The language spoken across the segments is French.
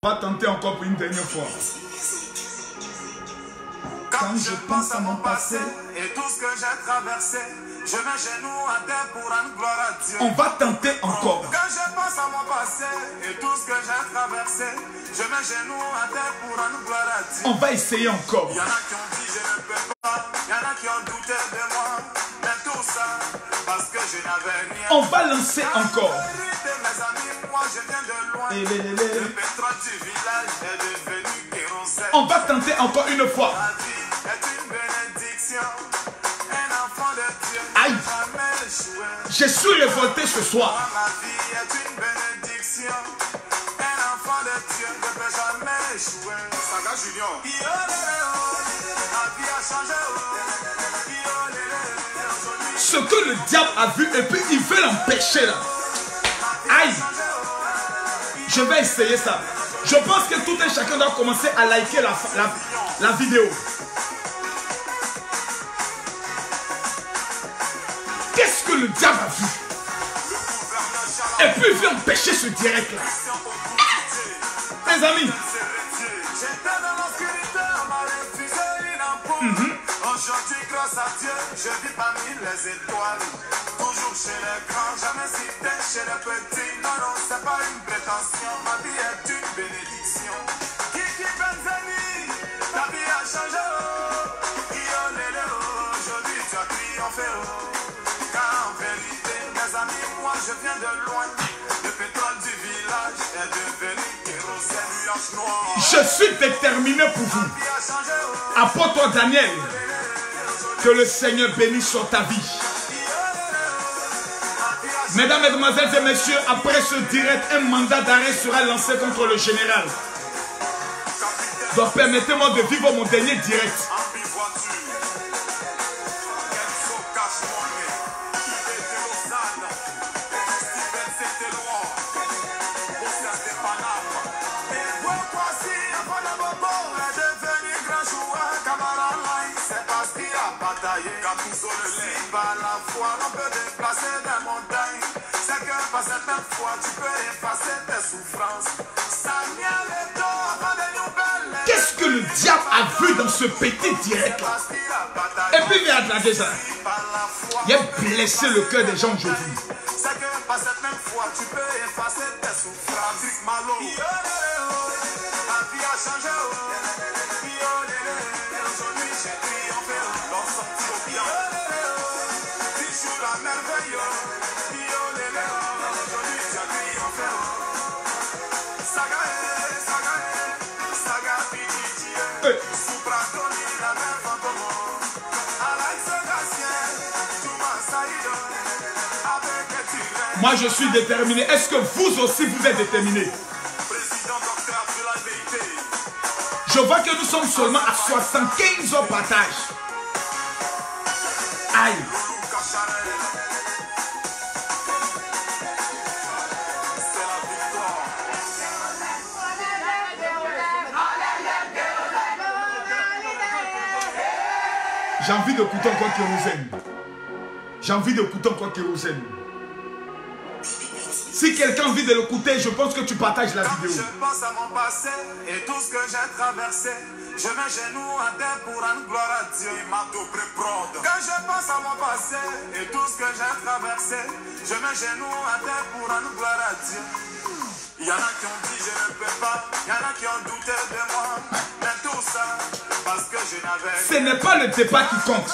On va tenter encore pour une dernière fois. Quand je pense à mon passé et tout ce que j'ai traversé, je mets genoux à terre pour rendre gloire à Dieu. On va tenter encore. Quand je pense à mon passé et tout ce que j'ai traversé, je mets genoux à terre pour rendre gloire à Dieu. On va essayer encore. Il y en a qui ont dit je ne peux pas, il y en a qui ont douté de moi, mais tout ça parce que je n'avais rien. On va lancer encore. Mes amis, moi je viens de loin. Le pétrole du village est devenu kérosène. On va tenter encore une fois. La vie est une bénédiction. Un enfant de Dieu Aïe. n'a jamais échoué. Je suis révolté ce soir. Ma vie est une bénédiction. Un enfant de Dieu ne peut jamais échouer. Saga Junior. La vie a changé. Ce que le diable a vu et puis il veut l'empêcher là. Aïe. Je vais essayer ça. Je pense que tout un chacun doit commencer à liker la vidéo. Qu'est-ce que le diable a vu? Et puis il veut empêcher ce direct là. Les amis. J'étais dans l'obscurité, on m'a refusé une ampoule. Aujourd'hui, grâce à Dieu, je vis parmi les étoiles. Toujours chez les grands, jamais cité chez les petits. Non, non, c'est pas une prétention. Ma vie est une bénédiction. Kiki Benzani, ta vie a changé. Iolele, aujourd'hui tu as triomphé. Car en vérité, mes amis, moi je viens de loin. Le pétrole du village est devenu kérosène, nuage noire. Je suis déterminé pour vous. Apôtre Daniel, que le Seigneur bénisse sur ta vie. Mesdames, Mesdemoiselles et Messieurs, après ce direct, un mandat d'arrêt sera lancé contre le général. Donc permettez-moi de vivre mon dernier direct. Par la foi, on peut déplacer des montagnes. C'est que par certaines fois, tu peux effacer tes souffrances. Qu'est-ce que le diable a vu dans ce petit direct là? Et puis il a regardé ça. Il a blessé le cœur des gens aujourd'hui. C'est que par certaines fois, tu peux effacer tes souffrances. La vie a changé. Aujourd'hui, j'ai triomphé. L'on sortit au bien. Moi je suis déterminé. Est-ce que vous aussi vous êtes déterminé? Je vois que nous sommes seulement à 75 au partage. Aïe. J'ai envie d'écouter encore Kérosène. J'ai envie d'écouter encore Kérosène. Si quelqu'un a envie de l'écouter, je pense que tu partages la vidéo. Je pense à mon passé et tout ce que j'ai traversé. Je mets genoux à terre pour rendre gloire à Dieu. Il m'a tout pré-prod. Quand je pense à mon passé et tout ce que j'ai traversé, je mets genoux à terre pour rendre gloire à Dieu. Il y en a qui ont dit je ne peux pas, il y en a qui ont douté de moi. Mais tout ça, parce que je n'avais rien. Ce n'est pas le débat qui compte.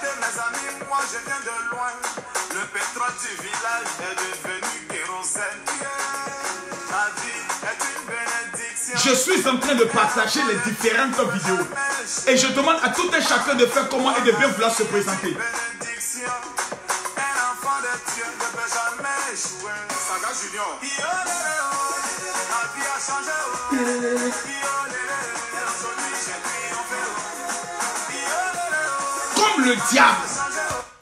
Mes amis, moi je viens de loin. Le pétrole du village est devenu kérosène. La vie est une bénédiction. Je suis en train de partager les différentes vidéos. Et je demande à tout un chacun de faire comment et de bien vouloir se présenter. Bénédiction. Un enfant de Dieu ne peut jamais échouer. Saga Junior. La vie a changé. Aujourd'hui j'ai triomphé. Comme le diable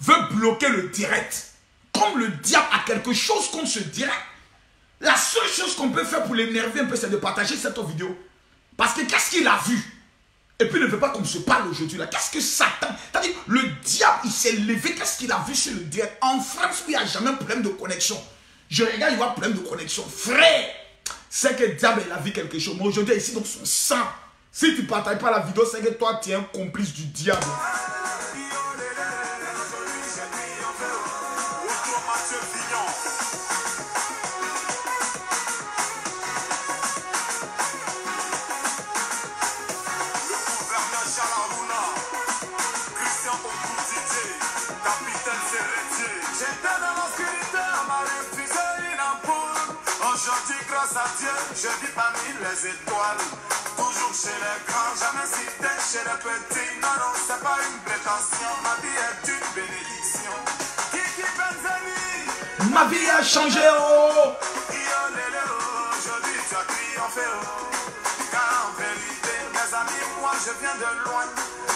veut bloquer le direct, comme le diable a quelque chose contre ce direct, la seule chose qu'on peut faire pour l'énerver un peu, c'est de partager cette vidéo. Parce que qu'est-ce qu'il a vu? Et puis il ne veut pas qu'on se parle aujourd'hui là. Qu'est-ce que Satan, c'est-à-dire le diable, il s'est levé, qu'est-ce qu'il a vu sur le direct? En France, il n'y a jamais un problème de connexion. Je regarde, il y a un problème de connexion. Frère, c'est que le diable il a vu quelque chose. Mais aujourd'hui, ici dans son sang. Si tu ne partages pas la vidéo, c'est que toi, tu es un complice du diable. Aujourd'hui, grâce à Dieu, je vis parmi les étoiles. Toujours chez les grands, jamais cité chez les petits. Non, non, c'est pas une prétention. Ma vie est une bénédiction. Kiki Benzeli. Ma vie a changé, oh. Aujourd'hui, tu as triomphé, oh. Car en vérité, mes amis, moi, je viens de loin.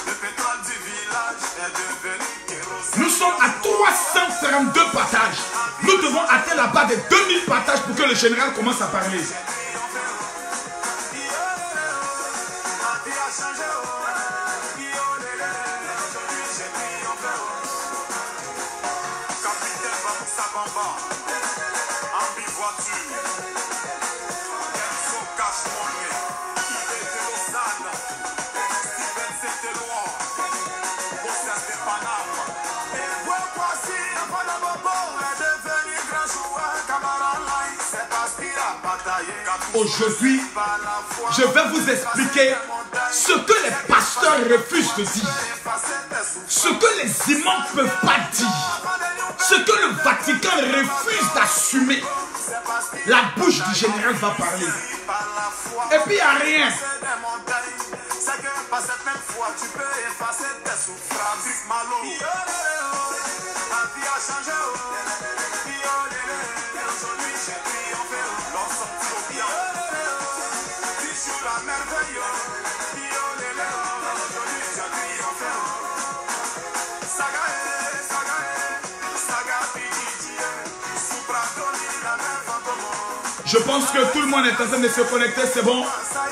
Le pétrole du village est devenu kérosène. Nous sommes à 332 partages. Nous devons atteindre la barre de 2000 partages pour que le général commence à parler. Aujourd'hui, je vais vous expliquer ce que les pasteurs refusent de dire, ce que les imams ne peuvent pas dire, ce que le Vatican refuse d'assumer. La bouche du général va parler. Et puis il n'y a rien. C'est que par cette même foi, tu peux effacer tes souffrances. Malo, ma vie a changé. Aujourd'hui, j'ai triomphé. L'on sorti au bien. Tu joues la merveille. Aujourd'hui, j'ai triomphé. Sagae, saga, pididie. Soupratoni, la même fantôme. Je pense que tout le monde est en train de se connecter, c'est bon.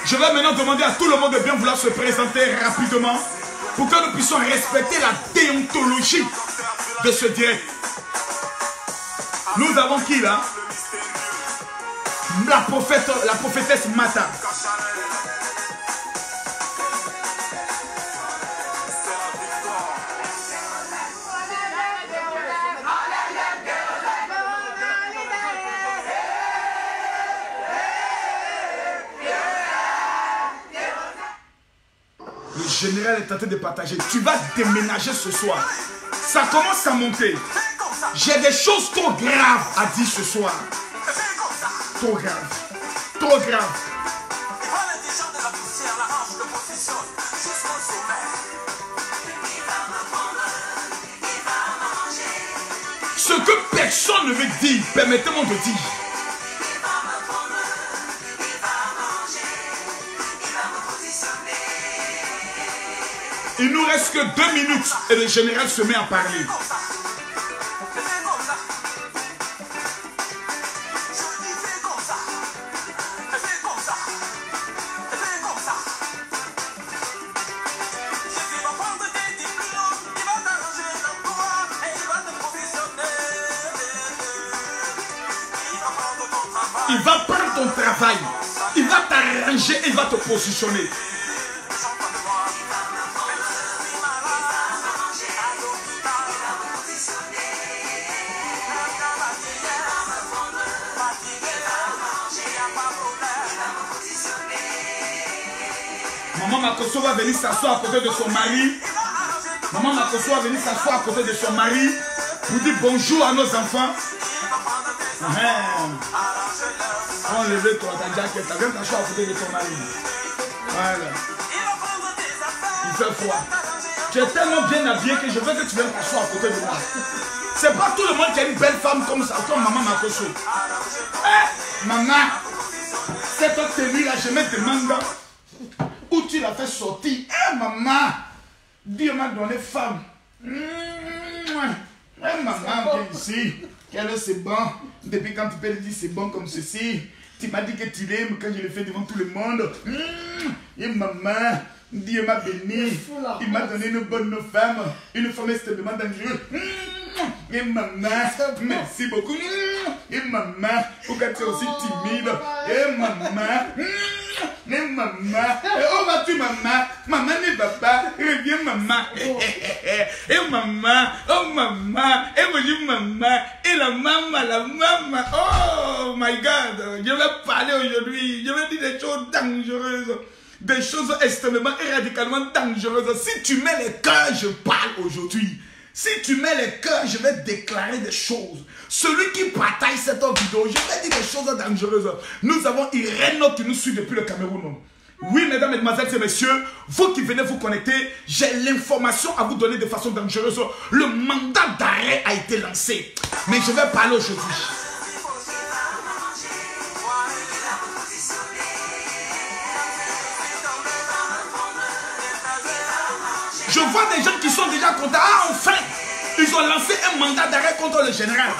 Je vais maintenant demander à tout le monde de bien vouloir se présenter rapidement pour que nous puissions respecter la déontologie de ce direct. Nous avons qui là? La prophétesse Mata. Le général est en train de partager. Tu vas déménager ce soir. Ça commence à monter. J'ai des choses trop graves à dire ce soir. Trop grave. Trop grave. Ce que personne ne veut dire, permettez-moi de dire. Il nous reste que 2 minutes et le général se met à parler. Il va prendre ton travail. Il va t'arranger et il va te positionner. Maman Makoso va venir s'asseoir à côté de son mari. Maman Makoso va venir s'asseoir à côté de son mari pour dire bonjour à nos enfants. Enlevez-toi ta jaquette, viens t'asseoir à côté de ton mari. Voilà. Il fait froid. Tu es tellement bien habillé que je veux que tu viennes t'asseoir à côté de moi. C'est pas tout le monde qui a une belle femme comme ça, comme maman Makoso. Eh, maman, cette tenue là, je me demande où tu l'as fait sortir. Eh, maman, Dieu m'a donné femme. Eh, maman, viens ici. C'est bon. Depuis quand tu peux le dire c'est bon comme ceci. Tu m'as dit que tu l'aimes quand je le fais devant tout le monde. Et maman, Dieu m'a béni. Il m'a donné une bonne femme. Une femme extrêmement dangereuse. Et maman, merci beaucoup. Et maman, pourquoi tu es aussi timide? Et maman. Et maman. Oh, vas-tu, maman? Maman et papa. Reviens, maman. Et maman. Oh, maman. Et moi, je dis maman. Et la maman. Oh, my God. Je vais parler aujourd'hui. Je vais dire des choses dangereuses. Des choses extrêmement et radicalement dangereuses. Si tu mets les cœurs, je parle aujourd'hui. Si tu mets les cœurs, je vais déclarer des choses. Celui qui partage cette vidéo, je vais dire des choses dangereuses. Nous avons Irène qui nous suit depuis le Cameroun. Oui, mesdames, mesdemoiselles et messieurs, vous qui venez vous connecter, j'ai l'information à vous donner de façon dangereuse. Le mandat d'arrêt a été lancé. Mais je vais parler aujourd'hui. Je vois des gens qui sont déjà contents. Ah, enfin, ils ont lancé un mandat d'arrêt contre le général.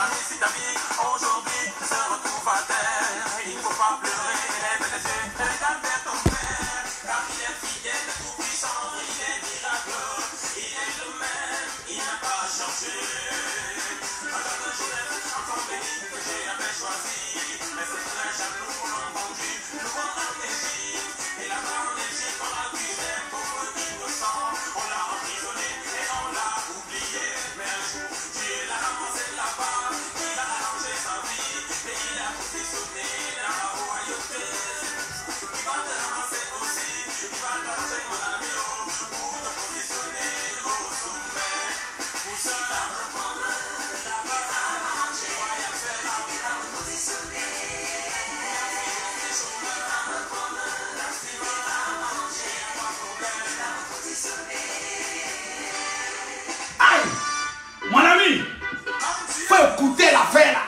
Écoutez l'affaire là.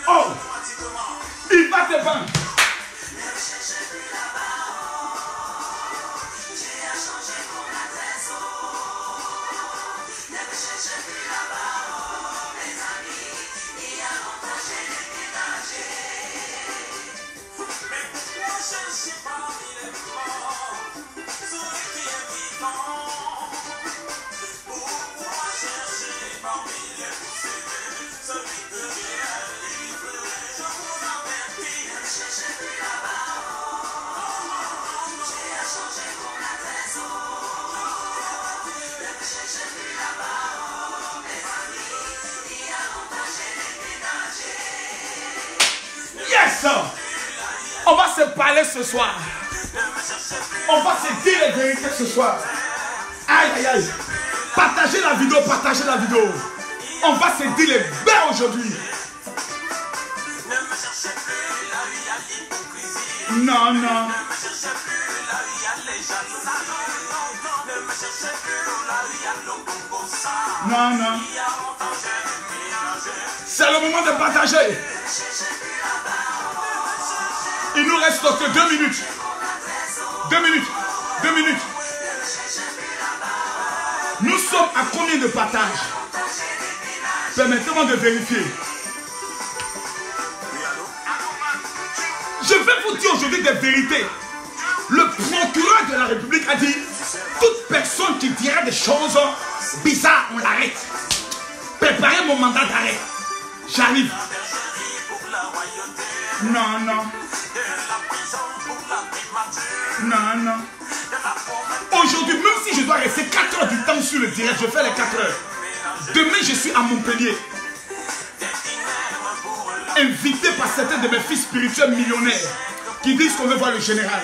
Oh, il va te vendre. On va se parler ce soir. On va se dire les vérités ce soir. Aïe, aïe, aïe. Partagez la vidéo, partagez la vidéo. On va se dire les vérités aujourd'hui. Non, non. Non, non. C'est le moment de partager. Il nous reste que 2 minutes. 2 minutes. 2 minutes. Nous sommes à combien de partages? Permettez-moi de vérifier. Je vais vous dire aujourd'hui des vérités. Le procureur de la République a dit, toute personne qui dira des choses bizarres, on l'arrête. Préparez mon mandat d'arrêt. J'arrive. Non, non. Non, non. Aujourd'hui, même si je dois rester 4 heures du temps sur le direct, je fais les 4 heures. Demain, je suis à Montpellier. Invité par certains de mes fils spirituels millionnaires qui disent qu'on veut voir le général.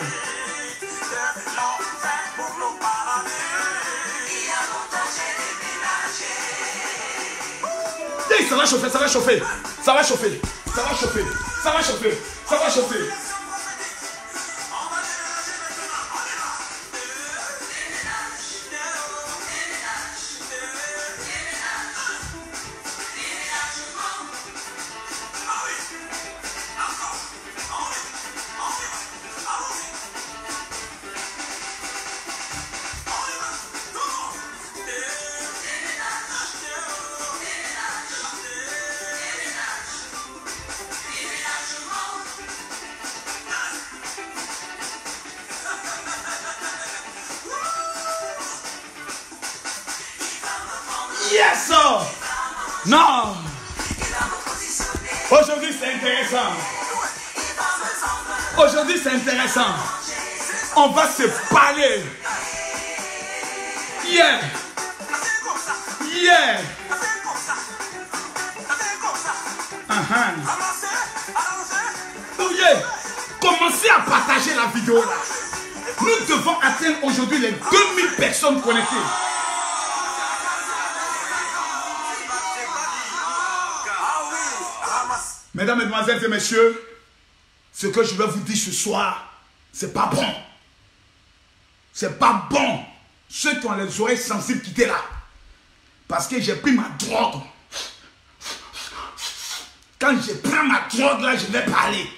Et ça va chauffer, ça va chauffer. Ça va chauffer. Ça va chauffer. Ça va chauffer. Ça va chauffer. Yes! Non! Aujourd'hui, c'est intéressant. Aujourd'hui, c'est intéressant. On va se parler. Yeah. Yeah. Oh yeah. Commencez à partager la vidéo là. Nous devons atteindre aujourd'hui les 2000 personnes connectées. Mesdames, mesdemoiselles et messieurs, ce que je vais vous dire ce soir, c'est pas bon. C'est pas bon. Ceux qui ont les oreilles sensibles, quittez là. Parce que j'ai pris ma drogue. Quand je prends ma drogue là, je vais parler.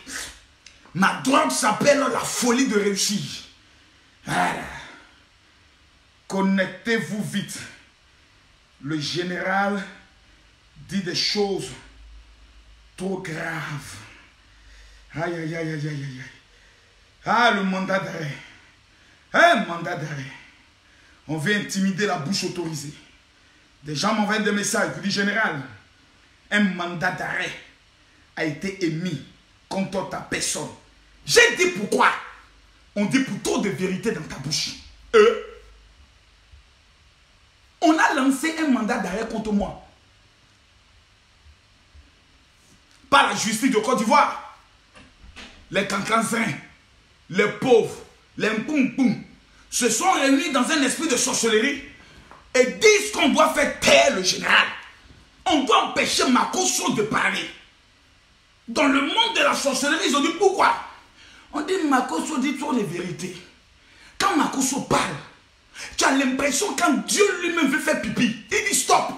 Ma drogue s'appelle la folie de réussir. Voilà. Connectez-vous vite. Le général dit des choses trop graves. Aïe, aïe, aïe, aïe, aïe, aïe. Ah, le mandat d'arrêt. Un mandat d'arrêt. On veut intimider la bouche autorisée. Des gens m'envoient des messages. Je dis, général, un mandat d'arrêt a été émis contre ta personne. J'ai dit pourquoi. On dit pour trop de vérité dans ta bouche. On a lancé un mandat d'arrêt contre moi. Par la justice de Côte d'Ivoire. Les cancansins, les pauvres, les mpoum-poum se sont réunis dans un esprit de sorcellerie et disent qu'on doit faire taire le général. On doit empêcher Makosso de parler. Dans le monde de la sorcellerie, ils ont dit pourquoi? On dit Makosso dit trop de vérité. Quand Makosso parle, tu as l'impression quand Dieu lui-même veut faire pipi, il dit stop,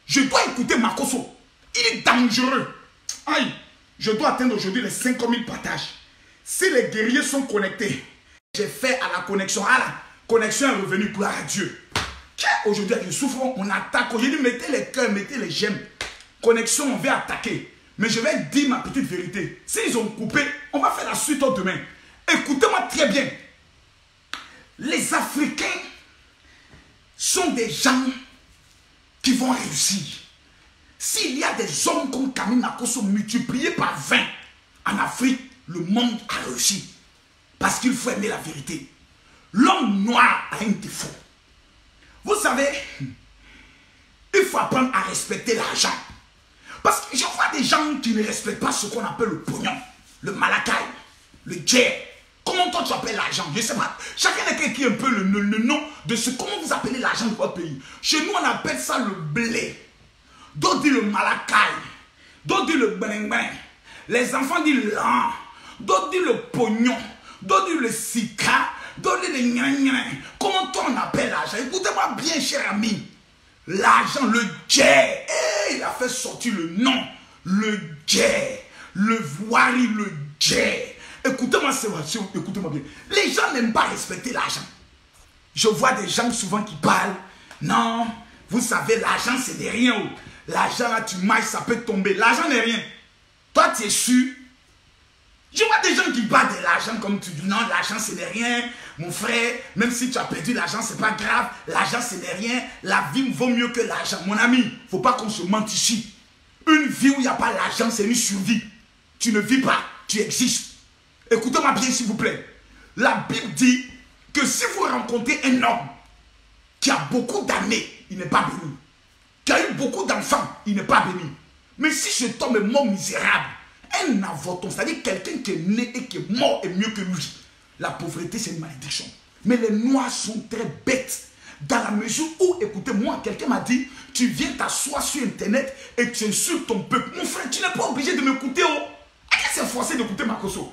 je dois écouter Makosso. Il est dangereux. Aïe, je dois atteindre aujourd'hui les 5000 partages. Si les guerriers sont connectés, j'ai fait à la connexion. Ah, la connexion est revenue, gloire à Dieu. Aujourd'hui, je souffre, on attaque. J'ai dit, mettez les cœurs, mettez les j'aime. Connexion, on va attaquer. Mais je vais dire ma petite vérité. S'ils ont coupé, on va faire la suite demain. Écoutez-moi très bien. Les Africains sont des gens qui vont réussir. S'il y a des hommes comme Camille Makosso multipliés par 20 en Afrique, le monde a réussi. Parce qu'il faut aimer la vérité. L'homme noir a un défaut. Vous savez, il faut apprendre à respecter l'argent. Parce que je vois des gens qui ne respectent pas ce qu'on appelle le pognon, le malakai, le djer. Comment toi tu appelles l'argent? Je ne sais pas. Chacun a écrit un peu le nom de ce comment vous appelez l'argent de votre pays. Chez nous, on appelle ça le blé. D'autres disent le malakai. D'autres disent le bling-bling. Les enfants disent l'an. D'autres disent le pognon. D'autres disent le sika. D'autres disent le gnan-gnan. Comment toi on appelle l'argent? Écoutez-moi bien, cher ami. L'argent, le djer. Il a fait sortir le nom. Le djer. Le voirie, le djer. Écoutez-moi, écoutez-moi bien. Les gens n'aiment pas respecter l'argent. Je vois des gens souvent qui parlent. Non, vous savez, l'argent c'est de rien. L'argent là, tu mailles, ça peut tomber. L'argent n'est rien. Toi, tu es sûr. Je vois des gens qui parlent de l'argent comme tu dis. Non, l'argent c'est de rien. Mon frère, même si tu as perdu l'argent, c'est pas grave. L'argent c'est de rien. La vie vaut mieux que l'argent. Mon ami, il ne faut pas qu'on se mente ici. Une vie où il n'y a pas l'argent, c'est une survie. Tu ne vis pas, tu existes. Écoutez-moi bien s'il vous plaît. La Bible dit que si vous rencontrez un homme qui a beaucoup d'années, il n'est pas béni. Qui a eu beaucoup d'enfants, il n'est pas béni. Mais si cet homme est mort misérable, un avorton, c'est-à-dire quelqu'un qui est né et qui est mort est mieux que lui. La pauvreté, c'est une malédiction. Mais les Noirs sont très bêtes. Dans la mesure où, écoutez-moi, quelqu'un m'a dit, tu viens t'asseoir sur Internet et tu insultes ton peuple. Mon frère, tu n'es pas obligé de m'écouter. Oh. Est-ce que c'est forcé d'écouter Makosso?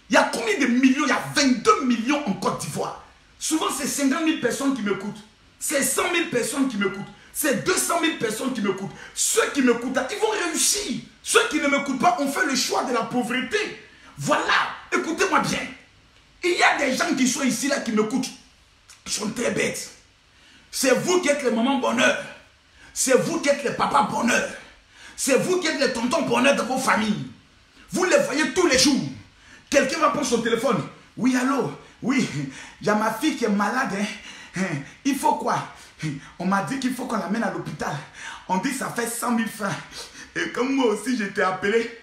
Il y a combien de millions? Il y a 22 millions en Côte d'Ivoire. Souvent, c'est 50 000 personnes qui m'écoutent. C'est 100 000 personnes qui m'écoutent. C'est 200 000 personnes qui m'écoutent. Ceux qui m'écoutent, ils vont réussir. Ceux qui ne m'écoutent pas ont fait le choix de la pauvreté. Voilà, écoutez-moi bien. Il y a des gens qui sont ici, là, qui m'écoutent. Ils sont très bêtes. C'est vous qui êtes les mamans bonheur. C'est vous qui êtes les papas bonheur. C'est vous qui êtes les tontons bonheur dans vos familles. Vous les voyez tous les jours. Quelqu'un va prendre son téléphone. Oui, allô? Oui, il y a ma fille qui est malade. Hein? Il faut quoi? On m'a dit qu'il faut qu'on l'amène à l'hôpital. On dit que ça fait 100 000 francs. Et comme moi aussi, je t'ai appelé.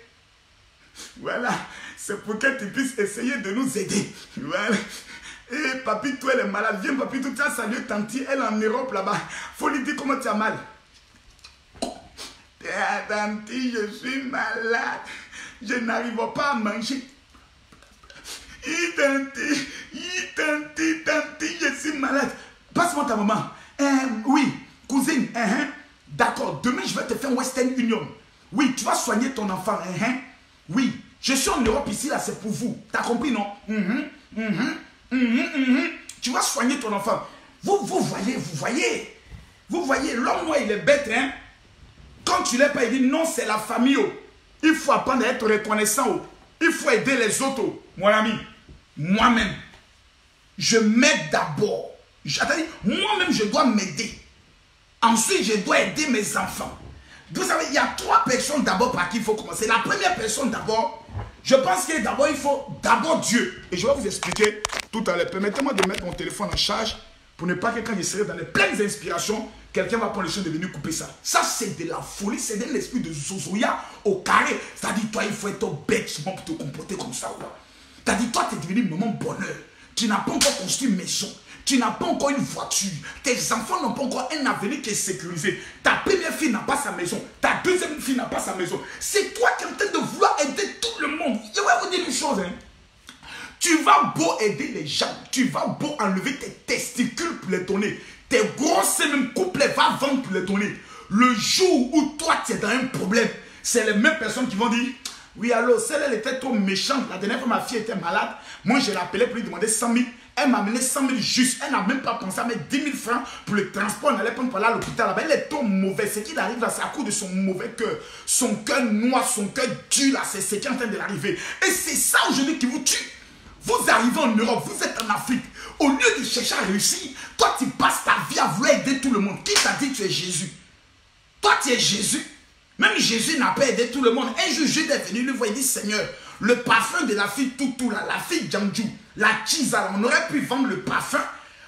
Voilà. C'est pour que tu puisses essayer de nous aider. Voilà. Et papy, toi, elle est malade. Viens, papy, tu as salué Tanti. Elle est en Europe là-bas. Faut lui dire comment tu as mal. Tanti, je suis malade. Je n'arrive pas à manger. Tanti, je suis malade. Passe-moi ta maman. Oui, cousine. D'accord, demain je vais te faire Western Union. Oui, tu vas soigner ton enfant. Oui, je suis en Europe ici, là, c'est pour vous. T'as compris, non? Tu vas soigner ton enfant. Vous voyez, l'homme, moi, il est bête, hein? Quand tu l'as pas, il dit non, c'est la famille. Oh. Il faut apprendre à être reconnaissant. Oh. Il faut aider les autres. Oh. Mon ami, moi-même, je m'aide d'abord. Moi-même, je dois m'aider. Ensuite, je dois aider mes enfants. Vous savez, il y a 3 personnes d'abord par qui il faut commencer. La première personne d'abord, je pense que d'abord, il faut d'abord Dieu. Et je vais vous expliquer tout à l'heure. Permettez-moi de mettre mon téléphone en charge pour ne pas que quand je serai dans les pleines inspirations, quelqu'un va prendre le soin de venir couper ça. Ça, c'est de la folie. C'est de l'esprit de Zozoya au carré. C'est-à-dire, toi, il faut être bête pour te comporter comme ça. C'est-à-dire, toi, tu es devenu maman bonheur. Tu n'as pas encore construit une maison. Tu n'as pas encore une voiture. Tes enfants n'ont pas encore un avenir qui est sécurisé. Ta première fille n'a pas sa maison. Ta deuxième fille n'a pas sa maison. C'est toi qui es en train de vouloir aider tout le monde. Je vais vous dire une chose. Hein. Tu vas beau aider les gens. Tu vas beau enlever tes testicules pour les donner. Tes grosses même couplets va vendre pour les donner. Le jour où toi tu es dans un problème, c'est les mêmes personnes qui vont dire oui, allô, celle-là elle était trop méchante. La dernière fois ma fille était malade. Moi je l'appelais pour lui demander 100 000. Elle m'a amené 100 000 juste. Elle n'a même pas pensé à mettre 10 000 francs pour le transport. On allait prendre pour aller à l'hôpital là-bas. Elle est trop mauvaise. Ce qui arrive là, c'est à cause de son mauvais cœur. Son cœur noir, son cœur dur là, c'est ce qui est en train de l'arriver. Et c'est ça aujourd'hui qui vous tue. Vous arrivez en Europe, vous êtes en Afrique. Au lieu de chercher à réussir, toi tu passes ta vie à vouloir aider tout le monde. Qui t'a dit que tu es Jésus? Toi tu es Jésus. Même Jésus n'a pas aidé tout le monde. Un jour, Jésus est venu lui voir et dit Seigneur, le parfum de la fille Toutou, là, la fille Djandjou, la Chisa, on aurait pu vendre le parfum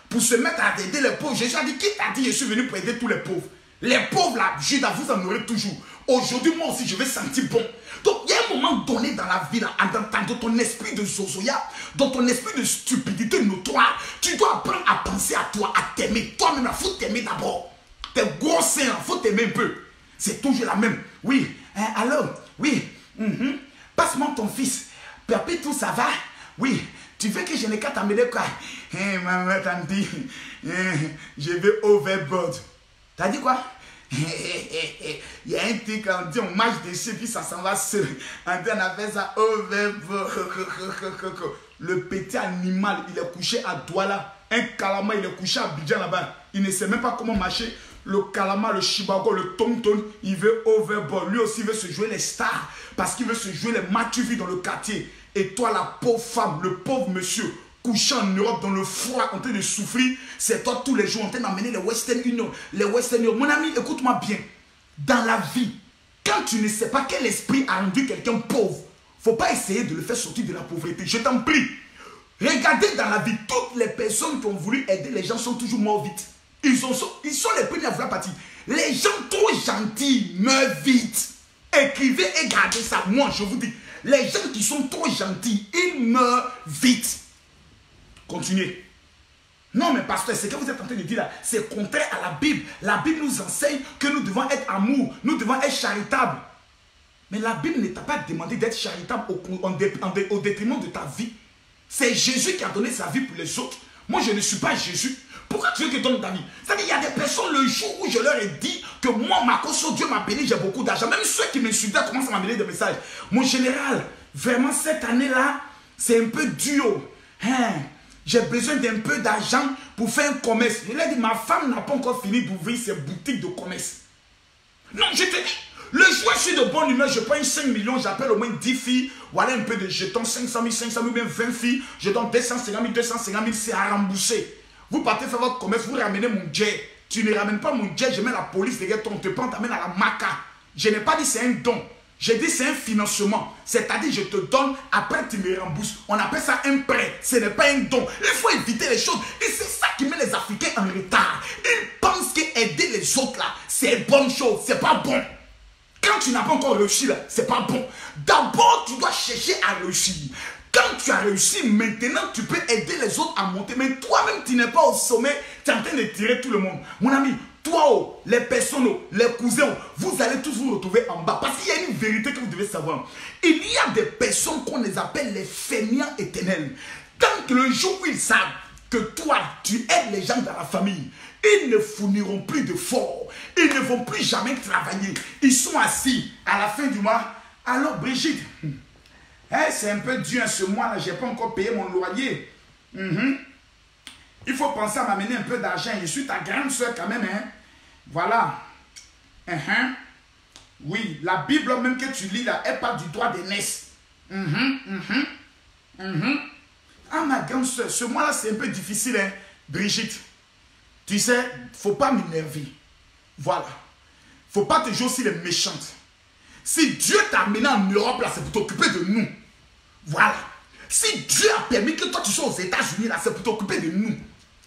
pour se mettre à aider les pauvres. Jésus a dit qui t'a dit je suis venu pour aider tous les pauvres? Les pauvres là, Judas, vous en aurez toujours. Aujourd'hui, moi aussi, je vais sentir bon. Donc, il y a un moment donné dans la vie, là, dans ton esprit de zozoya, dans ton esprit de stupidité notoire, tu dois apprendre à penser à toi, à t'aimer. Toi-même, il faut t'aimer d'abord. Tes gros seins, il faut t'aimer un peu. C'est toujours la même. Oui, alors, oui, passe-moi ton fils. Papy, tout ça va? Oui, tu veux que je n'ai qu'à t'amener quoi? Maman t'a dit, je vais overboard. T'as dit quoi? Il y a un truc, on dit on marche dessus, puis ça s'en va seul. On appelle ça overboard. Le petit animal, il est couché à Douala. Un calamar, il est couché à Abidjan là-bas. Il ne sait même pas comment marcher. Le calamar, le chibago, le tonton, il veut overboard. Lui aussi, il veut se jouer les stars. Parce qu'il veut se jouer les match-vie dans le quartier. Et toi, la pauvre femme, le pauvre monsieur, couché en Europe dans le froid, en train de souffrir, c'est toi tous les jours en train d'amener les Western Union. Les Western Union. Mon ami, écoute-moi bien. Dans la vie, quand tu ne sais pas quel esprit a rendu quelqu'un pauvre, il ne faut pas essayer de le faire sortir de la pauvreté. Je t'en prie. Regardez dans la vie, toutes les personnes qui ont voulu aider les gens sont toujours morts vite. Ils sont les premiers à vouloir partir. Les gens trop gentils meurent vite. Écrivez et gardez ça. Moi, je vous dis, les gens qui sont trop gentils, ils meurent vite. Continuez. Non, mais pasteur, ce que vous êtes en train de dire là, c'est contraire à la Bible. La Bible nous enseigne que nous devons être amour, nous devons être charitables. Mais la Bible ne t'a pas demandé d'être charitable au détriment de ta vie. C'est Jésus qui a donné sa vie pour les autres. Moi, je ne suis pas Jésus. Pourquoi tu veux que je donne ta vie? C'est-à-dire qu'il y a des personnes, le jour où je leur ai dit que moi, Makoso, Dieu m'a béni, j'ai beaucoup d'argent. Même ceux qui m'insultaient commencent à m'amener des messages. Mon général, vraiment cette année-là, c'est un peu dur. J'ai besoin d'un peu d'argent pour faire un commerce. Je lui ai dit, ma femme n'a pas encore fini d'ouvrir ses boutiques de commerce. Non, je te dis, le jour où je suis de bonne humeur, je prends 5 millions, j'appelle au moins 10 filles, voilà un peu de jetons, 500 000, bien 20 filles, je donne 250 000, c'est à rembourser. Vous partez faire votre commerce, vous ramenez mon jet. Tu ne ramènes pas mon jet, je mets la police derrière toi, on te prend, t'amène à la maca. Je n'ai pas dit c'est un don. J'ai dit c'est un financement. C'est-à-dire je te donne, après tu me rembourses. On appelle ça un prêt. Ce n'est pas un don. Il faut éviter les choses. Et c'est ça qui met les Africains en retard. Ils pensent qu'aider les autres là, c'est une bonne chose. C'est pas bon. Quand Quand tu n'as pas encore réussi, là, c'est pas bon. D'abord, tu dois chercher à réussir. Quand tu as réussi, maintenant, tu peux aider les autres à monter. Mais toi-même, tu n'es pas au sommet, tu es en train de tirer tout le monde. Mon ami, toi, les personnes, les cousins, vous allez tous vous retrouver en bas. Parce qu'il y a une vérité que vous devez savoir. Il y a des personnes qu'on les appelle les fainéants éternels. Tant que le jour où ils savent que toi, tu aides les gens dans la famille, ils ne fourniront plus d'efforts. Ils ne vont plus jamais travailler. Ils sont assis à la fin du mois. Alors, Brigitte, c'est un peu dur ce mois-là. Je n'ai pas encore payé mon loyer. Il faut penser à m'amener un peu d'argent. Je suis ta grande soeur quand même. Hein? Voilà. Oui, la Bible même que tu lis là, elle parle du droit d'aînesse. Ah, ma grande soeur, ce mois-là, c'est un peu difficile, hein, Brigitte. Tu sais, il ne faut pas m'énerver. Voilà. Il ne faut pas te jouer aussi les méchantes. Si Dieu t'a amené en Europe, là, c'est pour t'occuper de nous. Voilà. Si Dieu a permis que toi, tu sois aux États-Unis, là, c'est pour t'occuper de nous.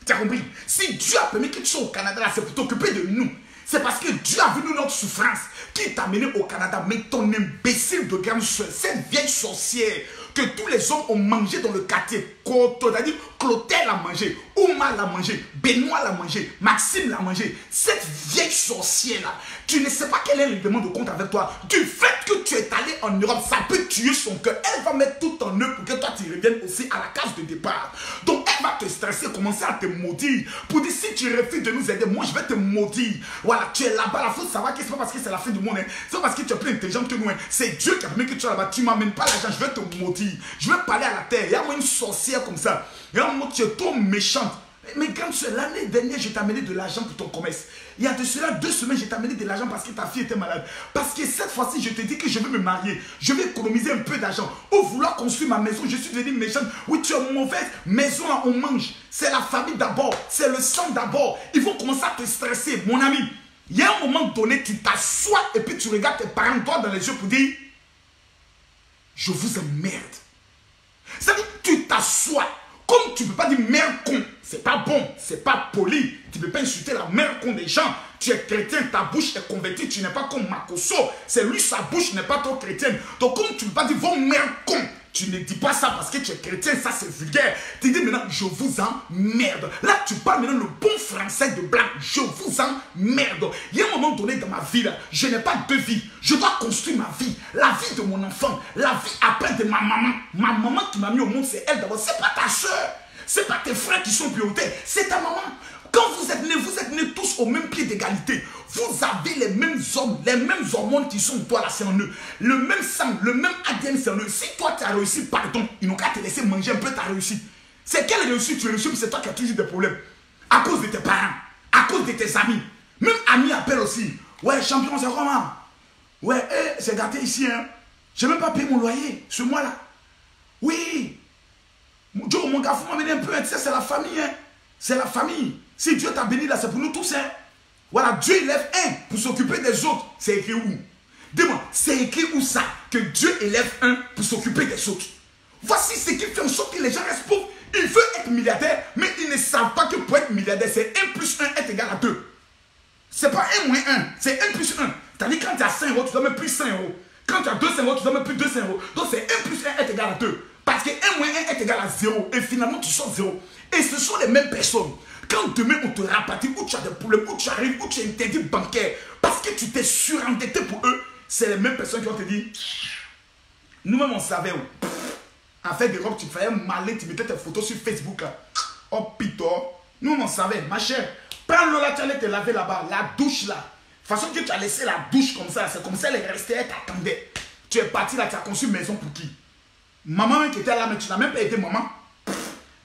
Tu as compris? Si Dieu a permis que tu sois au Canada, là, c'est pour t'occuper de nous. C'est parce que Dieu a vu notre souffrance qui t'a amené au Canada. Mais ton imbécile de grande soeur, cette vieille sorcière que tous les hommes ont mangé dans le quartier, c'est-à-dire Clotaire l'a mangé, Ouma l'a mangé, Benoît l'a mangé, Maxime l'a mangé. Cette vieille sorcière-là, tu ne sais pas quel est le règlement de compte avec toi. Du fait que tu es allé en Europe, ça peut tuer son cœur. Elle va mettre tout en œuvre pour que toi tu reviennes aussi à la case de départ. Donc elle va te stresser, commencer à te maudire. Pour dire si tu refuses de nous aider, moi je vais te maudire. Voilà, tu es là-bas. Il faut savoir que c'est pas parce que c'est la fin du monde. Hein. C'est parce que tu es plus intelligent que nous. Hein. C'est Dieu qui a permis que tu sois là-bas. Tu ne m'amènes pas l'argent, je vais te maudire. Je vais parler à la terre. Il y a moi une sorcière comme ça. Il y a moi tu es trop méchante. Mais quand l'année dernière, je t'ai amené de l'argent pour ton commerce. Il y a de cela 2 semaines, je t'ai amené de l'argent parce que ta fille était malade. Parce que cette fois-ci, je te dis que je vais me marier. Je vais économiser un peu d'argent. Au vouloir construire ma maison, je suis devenu méchante. Oui, tu es mauvaise. Maison, là, on mange. C'est la famille d'abord. C'est le sang d'abord. Ils vont commencer à te stresser. Mon ami, il y a un moment donné, tu t'assois et puis tu regardes tes parents droit dans les yeux pour dire je vous emmerde. C'est-à-dire tu t'assois. Comme tu ne peux pas dire mère con, c'est pas bon, c'est pas poli. Tu ne peux pas insulter la mère con des gens. Tu es chrétien, ta bouche est convertie, tu n'es pas comme Makoso. C'est lui, sa bouche n'est pas trop chrétienne. Donc comme tu ne peux pas dire vos mères con, tu ne dis pas ça parce que tu es chrétien, ça c'est vulgaire. Tu dis maintenant, je vous emmerde. Là, tu parles maintenant le bon français de blague. Je vous emmerde. Il y a un moment donné dans ma vie, là, je n'ai pas 2 vies. Je dois construire ma vie. La vie de mon enfant. La vie après de ma maman. Ma maman qui m'a mis au monde, c'est elle d'abord. C'est pas ta soeur. C'est pas tes frères qui sont prioritaires. C'est ta maman. Quand vous êtes nés tous au même pied d'égalité. Vous avez les mêmes hommes, les mêmes hormones qui sont toi là, c'est en eux. Le même sang, le même ADN, c'est en eux. Si toi tu as réussi, pardon, ils n'ont qu'à te laisser manger un peu ta réussite. C'est quelle réussite tu as réussi, c'est toi qui as toujours des problèmes. À cause de tes parents, à cause de tes amis. Même amis appellent aussi. Ouais, champion, c'est comment? Ouais, c'est gâté ici, hein. Je n'ai même pas payé mon loyer ce mois-là. Oui. Joe, mon gars, faut m'amener un peu, tu sais, c'est la famille, hein. C'est la famille. Si Dieu t'a béni là, c'est pour nous tous, hein. Voilà, Dieu élève un pour s'occuper des autres. C'est écrit où? Dis-moi, c'est écrit où ça? Que Dieu élève un pour s'occuper des autres. Voici ce qui fait en sorte que les gens restent pauvres. Ils veulent être milliardaires, mais ils ne savent pas que pour être milliardaire, c'est 1 plus 1 est égal à 2. C'est pas 1 moins 1, c'est 1 plus 1. C'est-à-dire quand tu as 5 euros, tu dois mettre plus 5 euros. Quand tu as 2 euros, tu dois mettre plus 2 euros. Donc c'est 1 plus 1 est égal à 2. Parce que 1 moins 1 est égal à 0. Et finalement, tu sors 0. Et ce sont les mêmes personnes. Quand demain on te rapatrie, où tu as des problèmes, où tu arrives, où tu es interdit bancaire, parce que tu t'es surendetté pour eux, c'est les mêmes personnes qui vont te dire, nous-mêmes on savait où. En fait, d'Europe, tu faisais malin, tu mettais tes photos sur Facebook là. Oh pito, nous on savait, ma chère. Prends l'eau là, tu allais te laver là-bas, la douche là. De toute façon que tu as laissé la douche comme ça, c'est comme ça elle est restée, elle t'attendait. Tu es parti là, tu as conçu une maison pour qui? Maman même qui était là, mais tu n'as même pas aidé maman.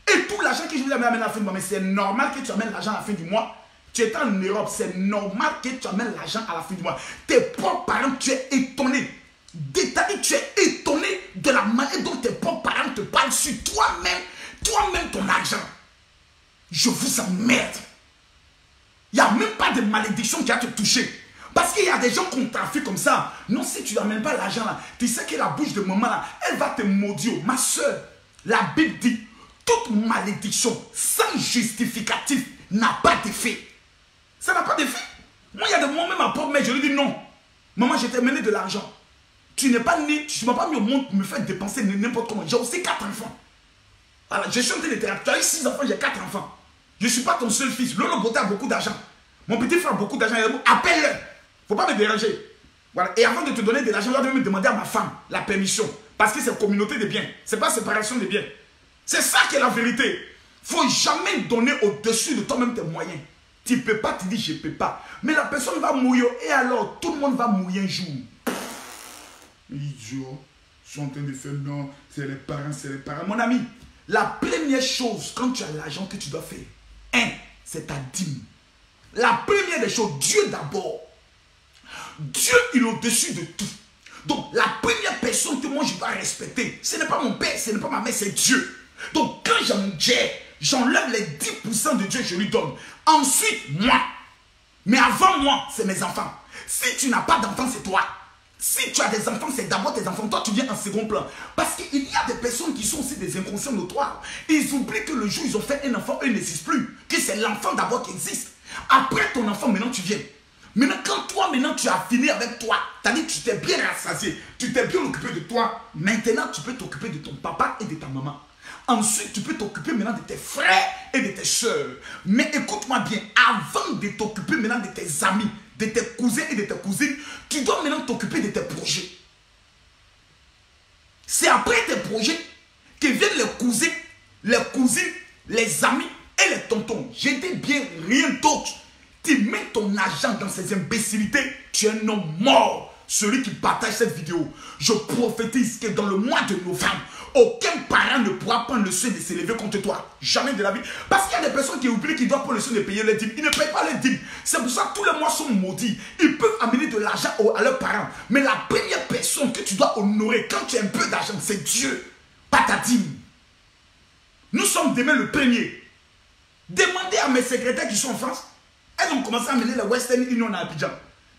Et tout l'argent que je vous amène à la fin du mois, mais c'est normal que tu amènes l'argent à la fin du mois. Tu es en Europe, c'est normal que tu amènes l'argent à la fin du mois. Tes propres parents, tu es étonné. Détaillé, tu es étonné de la manière dont tes propres parents te parlent sur toi-même ton argent. Je vous emmerde. Il n'y a même pas de malédiction qui a te touché. Parce qu'il y a des gens qu'on trafique comme ça. Non, si tu n'amènes pas l'argent là, tu sais que la bouche de maman là, elle va te maudire. Ma soeur, la Bible dit, toute malédiction sans justificatif n'a pas d'effet. Ça n'a pas d'effet. Moi, il y a des moments même à porte, mais je lui dis non. Maman, je t'ai mené de l'argent. Tu n'es pas né, tu ne m'as pas mis au monde pour me faire dépenser n'importe comment. J'ai aussi 4 enfants. Voilà, je suis en train de te dire, tu as eu 6 enfants, j'ai 4 enfants. Je ne suis pas ton seul fils. Lolo Beauté a beaucoup d'argent. Mon petit frère a beaucoup d'argent. Appelle-le. Il ne faut pas me déranger. Voilà. Et avant de te donner de l'argent, je dois me demander à ma femme la permission. Parce que c'est communauté de biens. Ce n'est pas séparation des biens. C'est ça qui est la vérité. Il ne faut jamais donner au-dessus de toi-même tes moyens. Tu ne peux pas, tu dis je ne peux pas. Mais la personne va mourir et alors tout le monde va mourir un jour. Idiot. Ils sont en train de faire non, c'est les parents, c'est les parents. Mon ami, la première chose quand tu as l'argent que tu dois faire, c'est ta dîme. La première des choses, Dieu d'abord. Dieu, il est au-dessus de tout. Donc, la première personne que moi je dois respecter, ce n'est pas mon père, ce n'est pas ma mère, c'est Dieu. Donc, quand j'enlève les 10% de Dieu, je lui donne. Ensuite, moi. Mais avant moi, c'est mes enfants. Si tu n'as pas d'enfants, c'est toi. Si tu as des enfants, c'est d'abord tes enfants. Toi, tu viens en second plan. Parce qu'il y a des personnes qui sont aussi des inconscients notoires. Ils oublient que le jour où ils ont fait un enfant, eux n'existent plus. Que c'est l'enfant d'abord qui existe. Après ton enfant, maintenant tu viens. Maintenant, quand toi, tu as fini avec toi, c'est-à-dire que tu t'es bien rassasié, tu t'es bien occupé de toi, maintenant tu peux t'occuper de ton papa et de ta maman. Ensuite, tu peux t'occuper maintenant de tes frères et de tes soeurs. Mais écoute-moi bien, avant de t'occuper maintenant de tes amis, de tes cousins et de tes cousines, tu dois maintenant t'occuper de tes projets. C'est après tes projets que viennent les cousins, les cousines, les amis et les tontons. Je dis bien rien d'autre. Tu mets ton argent dans ces imbécilités, tu es un homme mort. Celui qui partage cette vidéo, je prophétise que dans le mois de novembre, aucun parent ne pourra prendre le soin de s'élever contre toi. Jamais de la vie. Parce qu'il y a des personnes qui oublient qu'ils doivent prendre le soin de payer les dîmes. Ils ne payent pas les dîmes. C'est pour ça que tous les mois sont maudits. Ils peuvent amener de l'argent à leurs parents. Mais la première personne que tu dois honorer quand tu as un peu d'argent, c'est Dieu. Pas ta dîme. Nous sommes demain le 1er. Demandez à mes secrétaires qui sont en France. Elles ont commencé à amener la Western Union à Abidjan.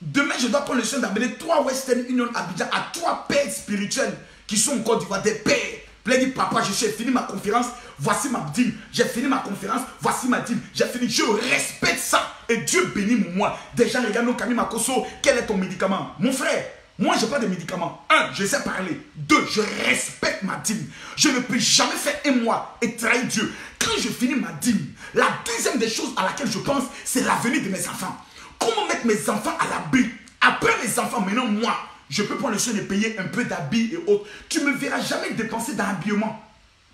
Demain, je dois prendre le soin d'amener 3 Western Union à Abidjan à 3 pères spirituels qui sont en Côte d'Ivoire, des pères. Plein dit, papa, j'ai fini ma conférence, voici ma dîme. J'ai fini ma conférence, voici ma dîme. J'ai fini, je respecte ça. Et Dieu bénit moi. Des gens regardent nos Camille Makosso, quel est ton médicament? Mon frère, moi, je n'ai pas de médicaments. 1, je sais parler. 2, je respecte ma dîme. Je ne peux jamais faire un mois et trahir Dieu. Quand je finis ma dîme, la deuxième des choses à laquelle je pense, c'est l'avenir de mes enfants. Comment mettre mes enfants à l'abri? Après mes enfants, maintenant, moi, je peux prendre le soin de payer un peu d'habits et autres. Tu ne me verras jamais dépenser dans l'habillement.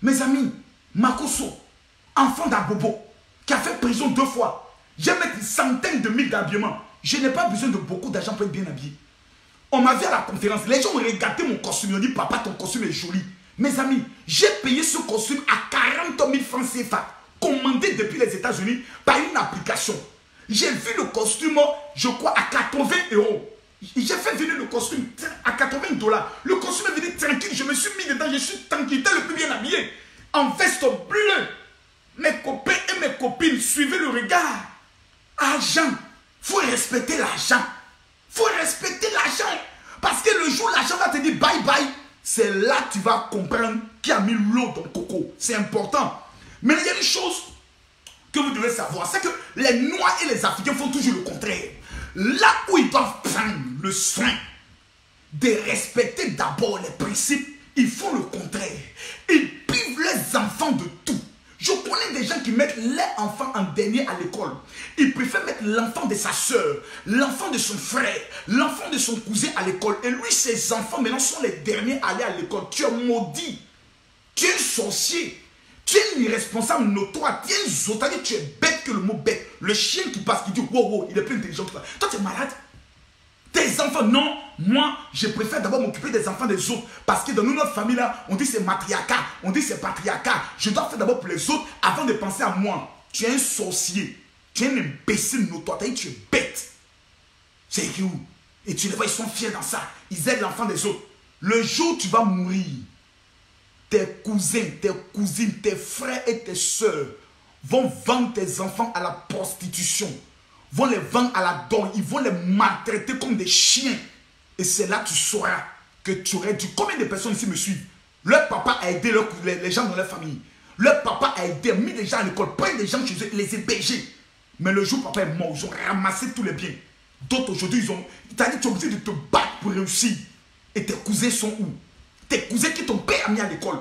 Mes amis, Makosso, enfant d'Abobo, qui a fait prison 2 fois, j'ai mis une centaine de mille d'habillements. Je n'ai pas besoin de beaucoup d'argent pour être bien habillé. On m'a vu à la conférence, les gens ont regardé mon costume, ils ont dit, papa, ton costume est joli. Mes amis, j'ai payé ce costume à 40 000 francs CFA, commandé depuis les États-Unis par une application. J'ai vu le costume, je crois, à 80 €. J'ai fait venir le costume à 80 $. Le costume est venu tranquille, je me suis mis dedans, je suis tranquille, j'étais le plus bien habillé. En veste bleue. Mes copains et mes copines suivaient le regard. Argent, il faut respecter l'argent. Il faut respecter l'argent. Parce que le jour où l'argent va te dire bye bye, c'est là que tu vas comprendre qui a mis l'eau dans le coco. C'est important. Mais il y a une chose que vous devez savoir, c'est que les Noirs et les Africains font toujours le contraire. Là où ils doivent prendre le soin de respecter d'abord les principes, ils font le contraire. Ils privent les enfants de tout. Je connais des gens qui mettent les enfants en dernier à l'école. Ils préfèrent mettre l'enfant de sa soeur, l'enfant de son frère, l'enfant de son cousin à l'école. Et lui, ses enfants maintenant sont les derniers à aller à l'école. Tu es maudit. Tu es un sorcier. Tu es un irresponsable notoire. Tu es un zotanier. Tu es bête que le mot bête. Le chien qui passe, qui dit wow, wow, il est plus intelligent que toi. Toi, tu es malade. Tes enfants, non. Moi, je préfère d'abord m'occuper des enfants des autres. Parce que dans notre famille, là, on dit c'est matriarcat, on dit c'est patriarcat. Je dois faire d'abord pour les autres avant de penser à moi. Tu es un sorcier. Tu es un imbécile notoire. Tu es bête. C'est où? Et tu les vois, ils sont fiers dans ça. Ils aident l'enfant des autres. Le jour où tu vas mourir, tes cousins, tes cousines, tes frères et tes soeurs vont vendre tes enfants à la prostitution. Vont les vendre à la donne. Ils vont les maltraiter comme des chiens. Et c'est là que tu sauras que tu aurais dû. Combien de personnes ici me suivent? Leur papa a aidé les gens dans leur famille. Leur papa a aidé, mis des gens à l'école, pris des gens chez eux, les héberger. Mais le jour où papa est mort, ils ont ramassé tous les biens. D'autres aujourd'hui, ils ont... Tu as dit, tu es obligé de te battre pour réussir. Et tes cousins sont où? Tes cousins qui ton père a mis à l'école.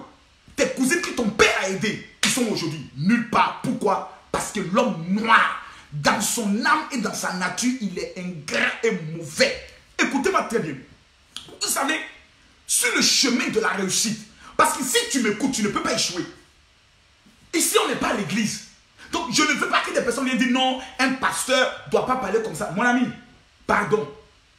Tes cousins qui ton père a aidé. Ils sont aujourd'hui nulle part. Pourquoi? Parce que l'homme noir, dans son âme et dans sa nature, il est ingrat et mauvais. Écoutez-moi très bien. Vous savez, sur le chemin de la réussite, parce que si tu m'écoutes, tu ne peux pas échouer. Ici, on n'est pas à l'église. Donc, je ne veux pas que des personnes viennent dire non, un pasteur ne doit pas parler comme ça. Mon ami, pardon.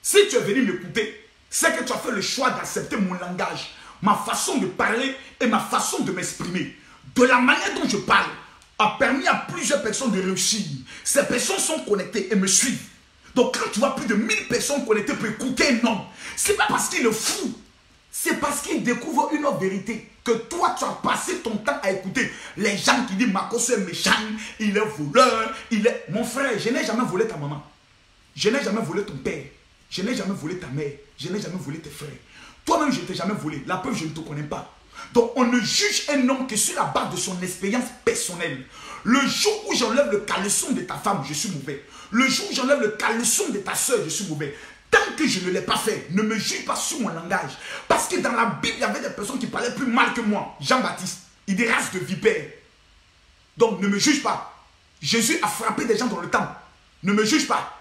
Si tu es venu m'écouter, c'est que tu as fait le choix d'accepter mon langage, ma façon de parler et ma façon de m'exprimer. De la manière dont je parle a permis à plusieurs personnes de réussir. Ces personnes sont connectées et me suivent. Donc quand tu vois plus de 1000 personnes connectées pour écouter un homme, ce n'est pas parce qu'il est fou. C'est parce qu'il découvre une autre vérité. Que toi, tu as passé ton temps à écouter les gens qui disent Marcos est méchant, il est voleur, il est... Mon frère, je n'ai jamais volé ta maman. Je n'ai jamais volé ton père. Je n'ai jamais volé ta mère. Je n'ai jamais volé tes frères. Toi-même, je ne t'ai jamais volé. La preuve, je ne te connais pas. Donc, on ne juge un homme que sur la base de son expérience personnelle. Le jour où j'enlève le caleçon de ta femme, je suis mauvais. Le jour où j'enlève le caleçon de ta soeur, je suis mauvais. Tant que je ne l'ai pas fait, ne me juge pas sur mon langage. Parce que dans la Bible, il y avait des personnes qui parlaient plus mal que moi. Jean-Baptiste, il dit race de vipère. Donc, ne me juge pas. Jésus a frappé des gens dans le temple. Ne me juge pas.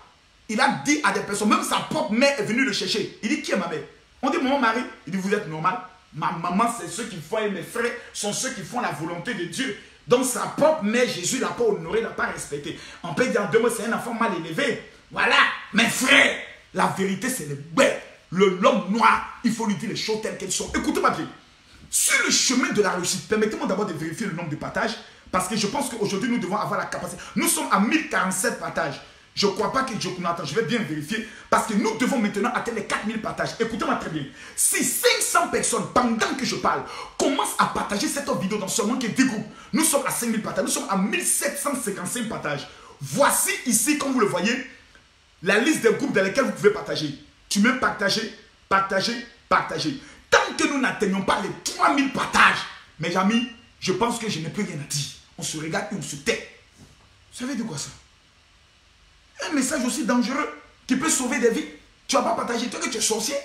Il a dit à des personnes, même sa propre mère est venue le chercher. Il dit, qui est ma mère? On dit, mon mari. Il dit, vous êtes normal. Ma maman, c'est ceux qui font, et mes frères sont ceux qui font la volonté de Dieu. Donc, sa propre mère, Jésus ne l'a pas honoré, ne l'a pas respecté. On peut dire en deux mots, c'est un enfant mal élevé. Voilà, mes frères, la vérité, c'est le bête. L'homme noir, il faut lui dire les choses telles qu'elles sont. Écoutez-moi bien. Sur le chemin de la réussite, permettez-moi d'abord de vérifier le nombre de partages. Parce que je pense qu'aujourd'hui, nous devons avoir la capacité. Nous sommes à 1047 partages. Je ne crois pas que attends, je vais bien vérifier. Parce que nous devons maintenant atteindre les 4000 partages. Écoutez-moi très bien. Si 500 personnes, pendant que je parle, commencent à partager cette vidéo dans seulement que 10 groupes, nous sommes à 5000 partages. Nous sommes à 1755 partages. Voici ici, comme vous le voyez, la liste des groupes dans lesquels vous pouvez partager. Tu mets partager, partager, partager. Tant que nous n'atteignons pas les 3000 partages, mes amis, je pense que je n'ai plus rien à dire. On se regarde et on se tait. Vous savez de quoi ça? Un message aussi dangereux qui peut sauver des vies. Tu ne vas pas partager, toi que tu es sorcier.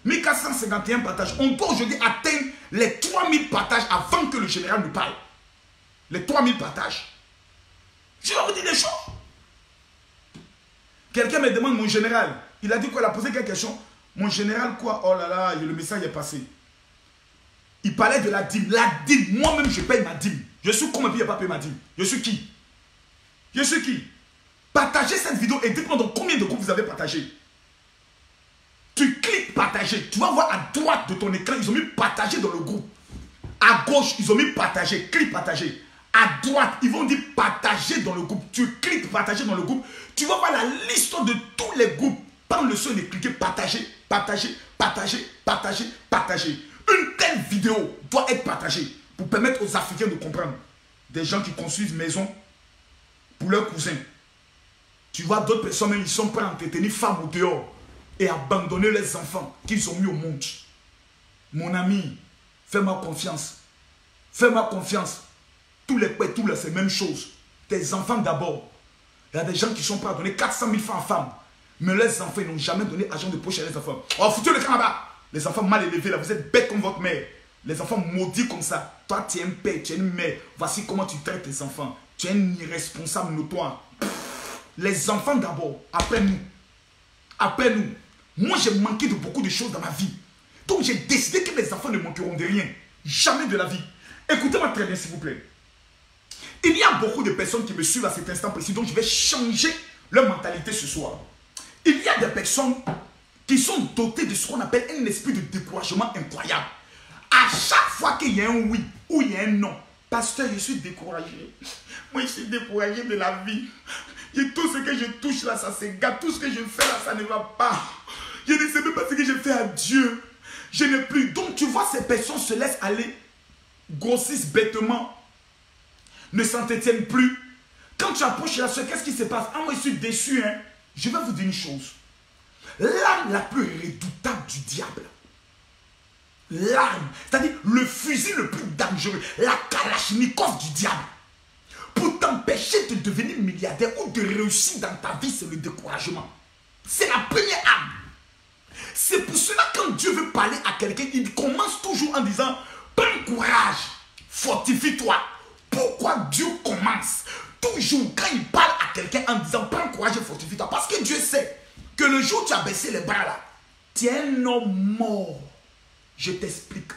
1451 partages. On doit aujourd'hui atteindre les 3000 partages avant que le général nous parle. Les 3000 partages. Je vais vous dire des choses. Quelqu'un me demande, mon général, il a dit quoi? Il a posé quelques questions. Mon général, quoi? Oh là là, le message est passé. Il parlait de la dîme. La dîme, moi-même, je paye ma dîme. Je suis comme un pays, il n'a pas payé ma dîme. Je suis qui? Je suis qui? Partagez cette vidéo et dites-moi dans combien de groupes vous avez partagé. Tu cliques partager. Tu vas voir à droite de ton écran, ils ont mis partager dans le groupe. À gauche, ils ont mis partager. Clique partager. À droite, ils vont dire partager dans le groupe. Tu cliques partager dans le groupe. Tu vas voir la liste de tous les groupes. Prends le soin de cliquer partager, partager, partager, partager, partager. Une telle vidéo doit être partagée pour permettre aux Africains de comprendre. Des gens qui construisent maison pour leurs cousins. Tu vois d'autres personnes, ils sont prêts à entretenir femmes au dehors et abandonner les enfants qu'ils ont mis au monde. Mon ami, fais-moi confiance. Fais-moi confiance. Tous les pères, tous les, c'est la même chose. Tes enfants d'abord. Il y a des gens qui sont prêts à donner 400 000 francs à femmes. Mais les enfants, ils n'ont jamais donné argent de poche à les enfants. Oh, foutez le camp là-bas. Les enfants mal élevés, là, vous êtes bêtes comme votre mère. Les enfants maudits comme ça. Toi, tu es un père, tu es une mère. Voici comment tu traites tes enfants. Tu es un irresponsable notoire. Les enfants d'abord, après nous. Après nous. Moi, j'ai manqué de beaucoup de choses dans ma vie. Donc, j'ai décidé que mes enfants ne manqueront de rien. Jamais de la vie. Écoutez-moi très bien, s'il vous plaît. Il y a beaucoup de personnes qui me suivent à cet instant précis. Donc, je vais changer leur mentalité ce soir. Il y a des personnes qui sont dotées de ce qu'on appelle un esprit de découragement incroyable. À chaque fois qu'il y a un oui ou il y a un non, pasteur, je suis découragé. Moi, je suis découragé de la vie. Et tout ce que je touche là, ça s'égare. Tout ce que je fais là, ça ne va pas. Je ne sais même pas ce que je fais à Dieu. Je n'ai plus. Donc, tu vois, ces personnes se laissent aller, grossissent bêtement, ne s'entretiennent plus. Quand tu approches la soeur, qu'est-ce qui se passe? Ah, moi, je suis déçu, hein. Je vais vous dire une chose. L'arme la plus redoutable du diable, l'arme, c'est-à-dire le fusil le plus dangereux, la kalachnikov du diable, pour t'empêcher de devenir milliardaire ou de réussir dans ta vie, c'est le découragement. C'est la première arme. C'est pour cela quand Dieu veut parler à quelqu'un, il commence toujours en disant, prends courage, fortifie-toi. Pourquoi Dieu commence toujours quand il parle à quelqu'un en disant, prends courage et fortifie-toi? Parce que Dieu sait que le jour où tu as baissé les bras là, tu es un homme mort. Je t'explique.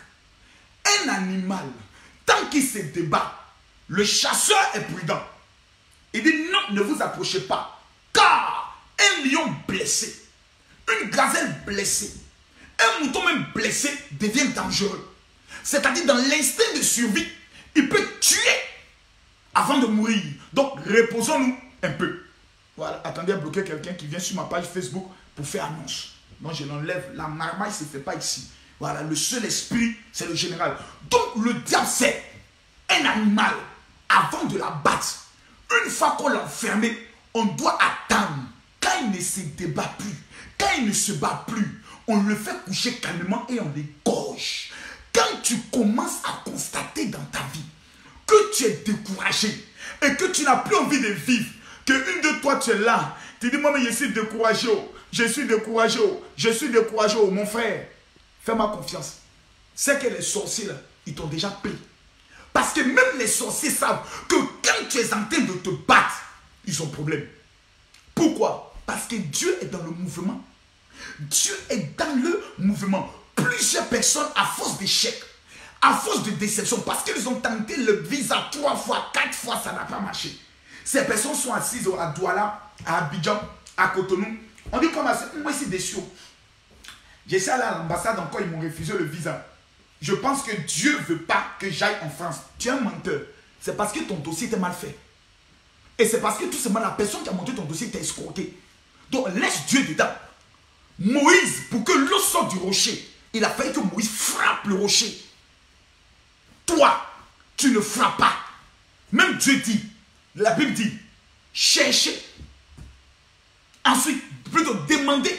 Un animal, tant qu'il se débat, le chasseur est prudent. Il dit non, ne vous approchez pas. Car un lion blessé, une gazelle blessée, un mouton même blessé devient dangereux. C'est-à-dire dans l'instinct de survie, il peut tuer avant de mourir. Donc reposons-nous un peu. Voilà, attendez à bloquer quelqu'un qui vient sur ma page Facebook pour faire annonce. Donc je l'enlève. La marmaille ne se fait pas ici. Voilà, le seul esprit, c'est le général. Donc le diable, c'est un animal. Avant de la battre, une fois qu'on l'a enfermé, on doit attendre. Quand il ne se débat plus, quand il ne se bat plus, on le fait coucher calmement et on l'égorge. Quand tu commences à constater dans ta vie que tu es découragé et que tu n'as plus envie de vivre, que une de toi tu es là, tu dis moi mais je suis découragé, je suis découragé, je suis découragé, mon frère, fais-moi confiance. C'est que les sorciers là, ils t'ont déjà pris. Parce que même les sorciers savent que quand tu es en train de te battre, ils ont problème. Pourquoi? Parce que Dieu est dans le mouvement. Dieu est dans le mouvement. Plusieurs personnes, à force d'échec, à force de déception, parce qu'ils ont tenté le visa 3 fois, 4 fois, ça n'a pas marché. Ces personnes sont assises à Douala, à Abidjan, à Cotonou. On dit comme ça, moi c'est déçu. J'essaie allé à l'ambassade encore, ils m'ont refusé le visa. Je pense que Dieu ne veut pas que j'aille en France. Tu es un menteur. C'est parce que ton dossier était mal fait. Et c'est parce que tout simplement la personne qui a monté ton dossier t'a escroqué. Donc laisse Dieu dedans. Moïse, pour que l'eau sorte du rocher, il a fallu que Moïse frappe le rocher. Toi, tu ne frappes pas. Même Dieu dit, la Bible dit, cherchez. Ensuite, plutôt demander.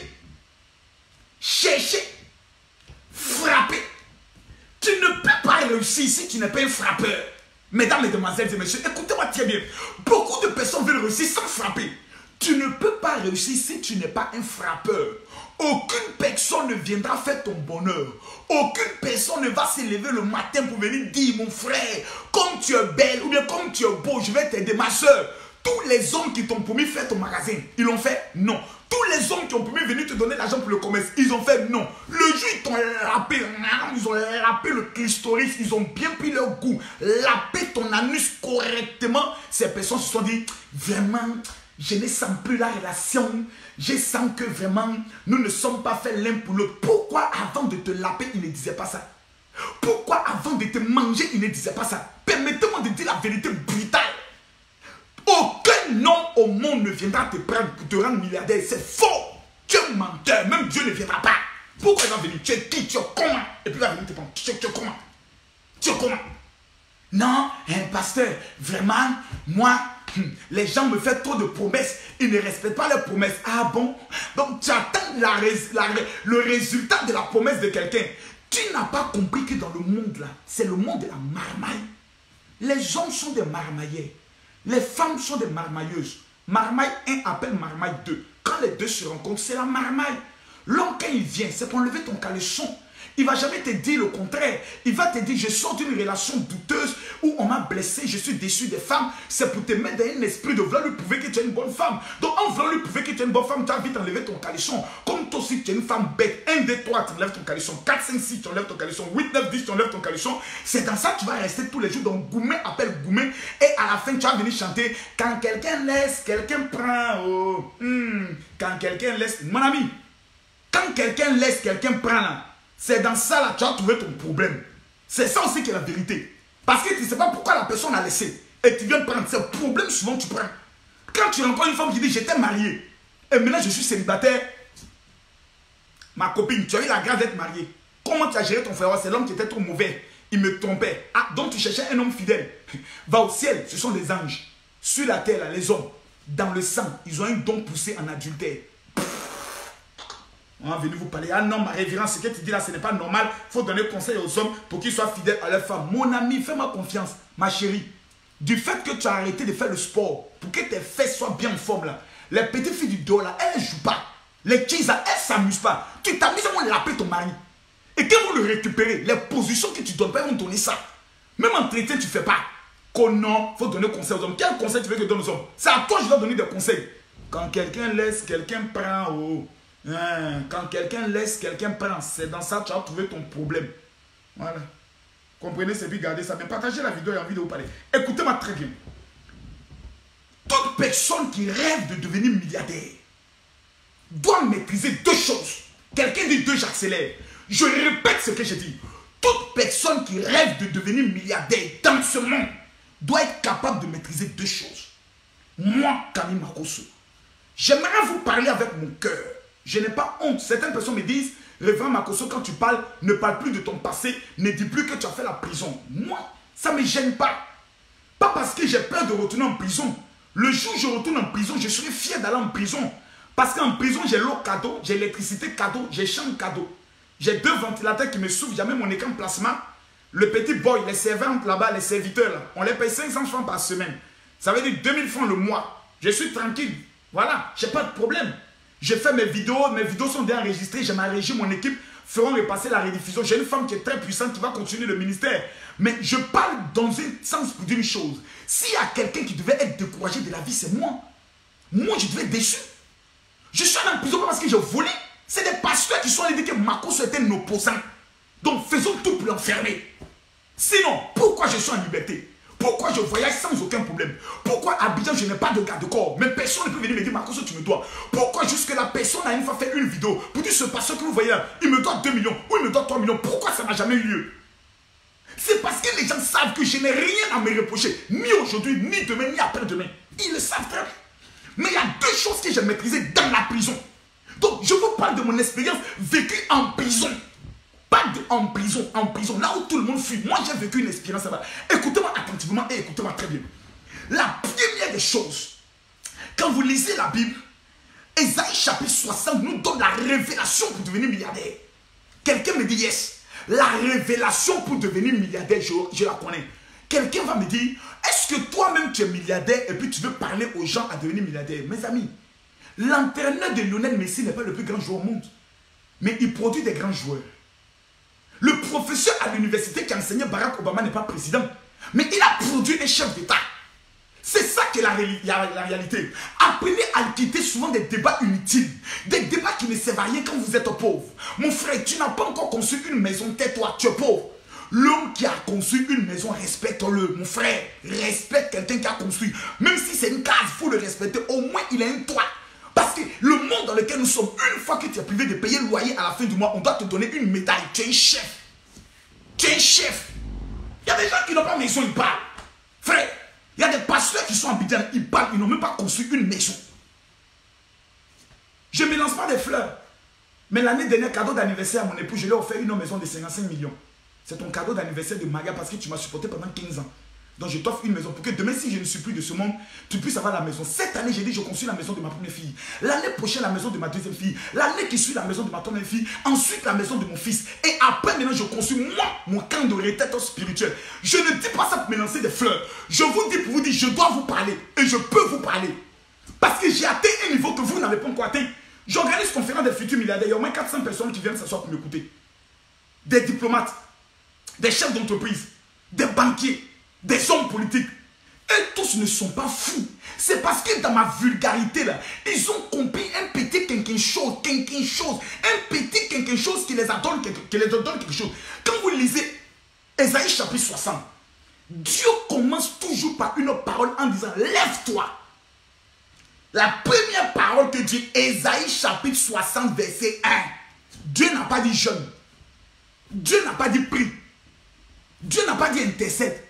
Cherchez. Frapper. Tu ne peux pas réussir si tu n'es pas un frappeur. Mesdames, mesdemoiselles et messieurs, écoutez-moi très bien. Beaucoup de personnes veulent réussir sans frapper. Tu ne peux pas réussir si tu n'es pas un frappeur. Aucune personne ne viendra faire ton bonheur. Aucune personne ne va se lever le matin pour venir dire, mon frère, comme tu es belle ou bien comme tu es beau, je vais t'aider, ma soeur. Tous les hommes qui t'ont promis faire ton magasin, ils l'ont fait? Non. Tous les hommes qui ont promis venir te donner l'argent pour le commerce, ils ont fait? Non. Le jour ils t'ont râpé, ils ont râpé le clitoris, ils ont bien pris leur goût, râpé ton anus correctement. Ces personnes se sont dit, vraiment, je ne sens plus la relation. Je sens que vraiment, nous ne sommes pas faits l'un pour l'autre. Pourquoi avant de te laper, il ne disait pas ça? Pourquoi avant de te manger, il ne disait pas ça? Permettez-moi de dire la vérité brutale. Aucun homme au monde ne viendra te prendre pour te rendre milliardaire. C'est faux. Tu es menteur. Même Dieu ne viendra pas. Pourquoi il va venir? Tu es qui? Tu es comment? Et puis il va venir te prendre. Tu es comment? Tu es comment? Non, un pasteur, vraiment, moi, les gens me font trop de promesses. Ils ne respectent pas leurs promesses. Ah bon? Donc tu attends le résultat de la promesse de quelqu'un. Tu n'as pas compris que dans le monde là, c'est le monde de la marmaille. Les hommes sont des marmailleurs. Les femmes sont des marmailleuses. Marmaille 1 appelle marmaille 2. Quand les deux se rencontrent, c'est la marmaille. L'homme, quand il vient, c'est pour enlever ton caleçon. Il ne va jamais te dire le contraire. Il va te dire, je sors d'une relation douteuse où on m'a blessé, je suis déçu des femmes. C'est pour te mettre dans un esprit de vouloir lui prouver que tu es une bonne femme. Donc en voulant lui prouver que tu es une bonne femme, tu as envie d'enlever ton caleçon. Comme toi aussi, tu es une femme bête. 1, 2, 3, tu enlèves ton caleçon. 4, 5, 6, tu enlèves ton caleçon. 8, 9, 10, tu enlèves ton caleçon. C'est dans ça que tu vas rester tous les jours. Donc Goumé appelle Goumé. Et à la fin, tu vas venir chanter. Quand quelqu'un laisse, quelqu'un prend. Oh, quand quelqu'un laisse. Mon ami, quand quelqu'un laisse, quelqu'un prend là. C'est dans ça là que tu as trouvé ton problème. C'est ça aussi qui est la vérité. Parce que tu ne sais pas pourquoi la personne a laissé. Et tu viens prendre. C'est le problème souvent que tu prends. Quand tu rencontres une femme qui dit j'étais marié. Et maintenant je suis célibataire. Ma copine, tu as eu la grâce d'être mariée. Comment tu as géré ton frère? C'est l'homme qui était trop mauvais. Il me trompait. Ah, donc tu cherchais un homme fidèle. Va au ciel, ce sont des anges. Sur la terre, là, les hommes, dans le sang, ils ont un don poussé en adultère. On va venir vous parler. Ah non, ma révérence, ce que tu dis là, ce n'est pas normal. Il faut donner conseil aux hommes pour qu'ils soient fidèles à leur femme. Mon ami, fais-moi confiance, ma chérie. Du fait que tu as arrêté de faire le sport, pour que tes fesses soient bien en forme là, les petites filles du dos là, elles ne jouent pas. Les Kisa, elles ne s'amusent pas. Tu t'amuses à laper ton mari. Et quand vous le récupérez, les positions que tu donnes pas, ils vont donner ça. Même entretien, tu ne fais pas. Non, il faut donner conseil aux hommes. Quel conseil tu veux que je donne aux hommes? C'est à toi que je dois donner des conseils. Quand quelqu'un laisse, quelqu'un prend. Oh. Quand quelqu'un laisse, quelqu'un prend. C'est dans ça que tu as trouvé ton problème. Voilà. Comprenez, c'est bien, gardez ça. Mais partagez la vidéo et envie de vous parler. Écoutez-moi très bien. Toute personne qui rêve de devenir milliardaire doit maîtriser deux choses. Quelqu'un dit deux, j'accélère. Je répète ce que j'ai dit. Toute personne qui rêve de devenir milliardaire dans ce monde doit être capable de maîtriser deux choses. Moi, Camille Makosso, j'aimerais vous parler avec mon cœur. Je n'ai pas honte. Certaines personnes me disent, Révérend Makosso, quand tu parles, ne parle plus de ton passé, ne dis plus que tu as fait la prison. Moi, ça ne me gêne pas. Pas parce que j'ai peur de retourner en prison. Le jour où je retourne en prison, je serai fier d'aller en prison. Parce qu'en prison, j'ai l'eau cadeau, j'ai l'électricité cadeau, j'ai chambre cadeau. J'ai 2 ventilateurs qui me souffrent, jamais mon écran plasma. Le petit boy, les servantes là-bas, les serviteurs là, on les paye 500 francs par semaine. Ça veut dire 2000 francs le mois. Je suis tranquille. Voilà, je n'ai pas de problème. Je fais mes vidéos sont bien enregistrées. J'ai ma régie, mon équipe feront repasser la rediffusion. J'ai une femme qui est très puissante qui va continuer le ministère. Mais je parle dans un sens pour dire une chose. S'il y a quelqu'un qui devait être découragé de la vie, c'est moi. Moi, je devais être déçu. Je suis allé en prison parce que j'ai volé. C'est des pasteurs qui sont allés dire que Makosso était un opposant. Donc faisons tout pour l'enfermer. Sinon, pourquoi je suis en liberté? Pourquoi je voyage sans aucun problème? Pourquoi à Abidjan je n'ai pas de garde-corps? Mais personne ne peut venir me dire Makosso tu me dois. Pourquoi jusque la personne a une fois fait une vidéo pour dire ce pasteur que vous voyez là, il me doit 2 millions ou il me doit 3 millions? Pourquoi ça n'a jamais eu lieu? C'est parce que les gens savent que je n'ai rien à me reprocher. Ni aujourd'hui, ni demain, ni après-demain. Ils le savent très bien. Mais il y a 2 choses que j'ai maîtrisées dans la prison. Donc je vous parle de mon expérience vécue en prison. Pas en prison, là où tout le monde fuit. Moi j'ai vécu une expérience là-bas. Écoutez-moi attentivement et écoutez-moi très bien. La première des choses, quand vous lisez la Bible, Ésaïe chapitre 60 nous donne la révélation pour devenir milliardaire. Quelqu'un me dit yes, la révélation pour devenir milliardaire, je la connais. Quelqu'un va me dire, est-ce que toi-même tu es milliardaire et puis tu veux parler aux gens à devenir milliardaire? Mes amis, l'entraîneur de Lionel Messi n'est pas le plus grand joueur au monde. Mais il produit des grands joueurs. Le professeur à l'université qui enseignait Barack Obama n'est pas président. Mais il a produit un chef d'État. C'est ça qui est la réalité. Apprenez à quitter souvent des débats inutiles. Des débats qui ne servent à rien quand vous êtes pauvre. Mon frère, tu n'as pas encore construit une maison, tais-toi, tu es pauvre. L'homme qui a construit une maison, respecte-le. Mon frère, respecte quelqu'un qui a construit. Même si c'est une case, il faut le respecter. Au moins, il a un toit. Parce que le monde dans lequel nous sommes, une fois que tu es privé de payer le loyer à la fin du mois, on doit te donner une médaille. Tu es un chef. Tu es un chef. Il y a des gens qui n'ont pas de maison, ils parlent. Frère, il y a des pasteurs qui sont en Abidjan, ils parlent, ils n'ont même pas construit une maison. Je ne me lance pas des fleurs. Mais l'année dernière, cadeau d'anniversaire à mon époux, je lui ai offert une maison de 55 millions. C'est ton cadeau d'anniversaire de Maria parce que tu m'as supporté pendant 15 ans. Donc je t'offre une maison pour que demain, si je ne suis plus de ce monde, tu puisses avoir la maison. Cette année, j'ai dit, je construis la maison de ma première fille. L'année prochaine, la maison de ma deuxième fille. L'année qui suit, la maison de ma troisième fille. Ensuite, la maison de mon fils. Et après, maintenant, je construis moi, mon camp de retraite spirituel. Je ne dis pas ça pour me lancer des fleurs. Je vous dis pour vous dire, je dois vous parler. Et je peux vous parler. Parce que j'ai atteint un niveau que vous n'avez pas encore atteint. J'organise conférence des futurs milliardaires. Il y a au moins 400 personnes qui viennent s'asseoir pour m'écouter. Des diplomates, des chefs d'entreprise, des banquiers, des hommes politiques. Et tous ne sont pas fous. C'est parce que dans ma vulgarité là, ils ont compris un petit quelque chose, un petit quelque chose qui les donne quelque chose. Quand vous lisez Ésaïe chapitre 60, Dieu commence toujours par une parole en disant lève-toi. La première parole que Dieu, Ésaïe chapitre 60 verset 1, Dieu n'a pas dit jeûne. Dieu n'a pas dit prie. Dieu n'a pas dit intercède.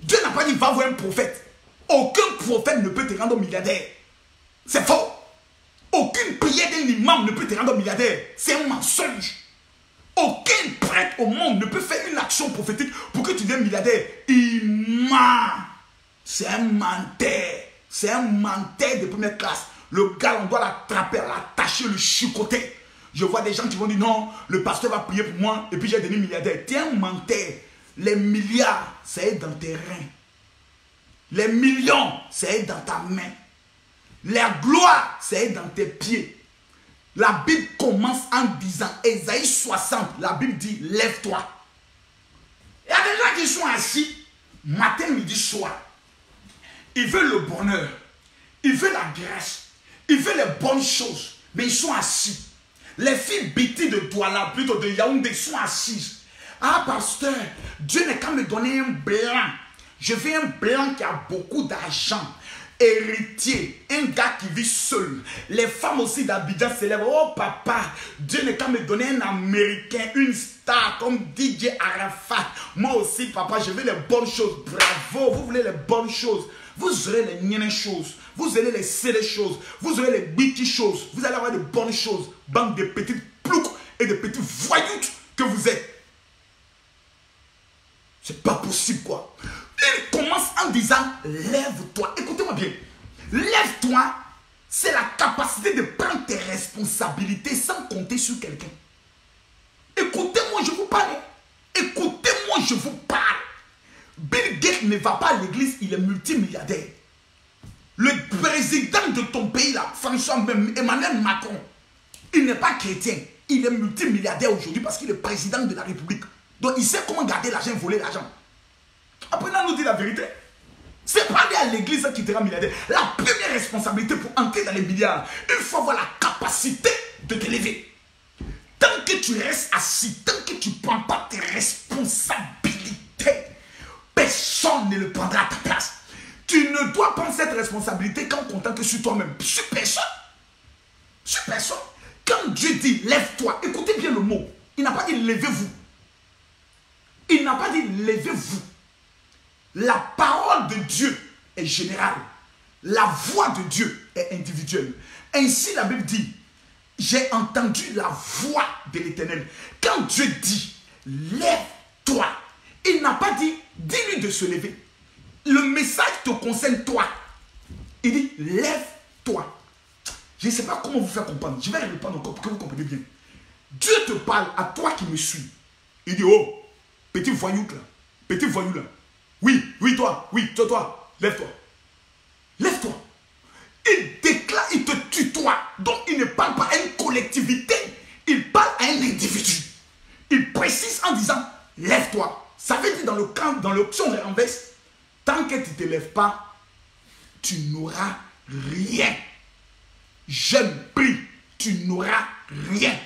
Dieu n'a pas dit va voir un prophète. Aucun prophète ne peut te rendre milliardaire. C'est faux. Aucune prière d'un imam ne peut te rendre milliardaire. C'est un mensonge. Aucun prêtre au monde ne peut faire une action prophétique pour que tu deviennes milliardaire. Il ment. C'est un menteur. C'est un menteur de première classe. Le gars, on doit l'attraper, l'attacher, le chicoter. Je vois des gens qui vont dire non, le pasteur va prier pour moi et puis j'ai devenu milliardaire. Tu es un menteur. Les milliards, c'est dans tes reins. Les millions, c'est dans ta main. La gloire, c'est dans tes pieds. La Bible commence en disant, Ésaïe 60, la Bible dit, lève-toi. Il y a des gens qui sont assis, matin, midi, soir. Ils veulent le bonheur, ils veulent la grâce, ils veulent les bonnes choses, mais ils sont assis. Les filles Biti de Douala, plutôt de Yaoundé, sont assises. Ah, pasteur, Dieu n'est qu'à me donner un blanc. Je veux un blanc qui a beaucoup d'argent. Héritier, un gars qui vit seul. Les femmes aussi d'Abidjan s'élèvent. Oh papa, Dieu n'est qu'à me donner un Américain, une star comme DJ Arafat. Moi aussi papa, je veux les bonnes choses. Bravo, vous voulez les bonnes choses. Vous aurez les niennes choses. Vous aurez les célés choses. Vous aurez les biti choses. Vous allez avoir de bonnes choses. Bande de petites ploucs et de petits voyous que vous êtes. C'est pas possible quoi. Il commence en disant, lève-toi. Écoutez-moi bien. Lève-toi, c'est la capacité de prendre tes responsabilités sans compter sur quelqu'un. Écoutez-moi, je vous parle. Écoutez-moi, je vous parle. Bill Gates ne va pas à l'église, il est multimilliardaire. Le président de ton pays, là, François Emmanuel Macron, il n'est pas chrétien. Il est multimilliardaire aujourd'hui parce qu'il est président de la République. Donc il sait comment garder l'argent, voler l'argent. Après, là, nous dit la vérité. C'est pas aller à l'église qui te rend milliardaire. La première responsabilité pour entrer dans les milliards, il faut avoir la capacité de te lever. Tant que tu restes assis, tant que tu ne prends pas tes responsabilités, personne ne le prendra à ta place. Tu ne dois prendre cette responsabilité qu'en comptant que sur toi-même. Sur personne. Sur personne. Quand Dieu dit lève-toi, écoutez bien le mot. Il n'a pas dit levez-vous. Il n'a pas dit levez-vous. La parole de Dieu est générale. La voix de Dieu est individuelle. Ainsi la Bible dit, j'ai entendu la voix de l'Éternel. Quand Dieu dit, lève-toi, il n'a pas dit, dis-lui de se lever. Le message te concerne toi. Il dit, lève-toi. Je ne sais pas comment vous faire comprendre. Je vais répondre encore pour que vous compreniez bien. Dieu te parle à toi qui me suis. Il dit, oh, petit voyou là. Petit voyou là. Oui, toi, lève-toi. Lève-toi. Il déclare, il te tutoie. Donc il ne parle pas à une collectivité. Il parle à un individu. Il précise en disant, lève-toi. Ça veut dire dans le camp, dans l'option de renverse, tant que tu ne te lèves pas, tu n'auras rien. Je prie, tu n'auras rien.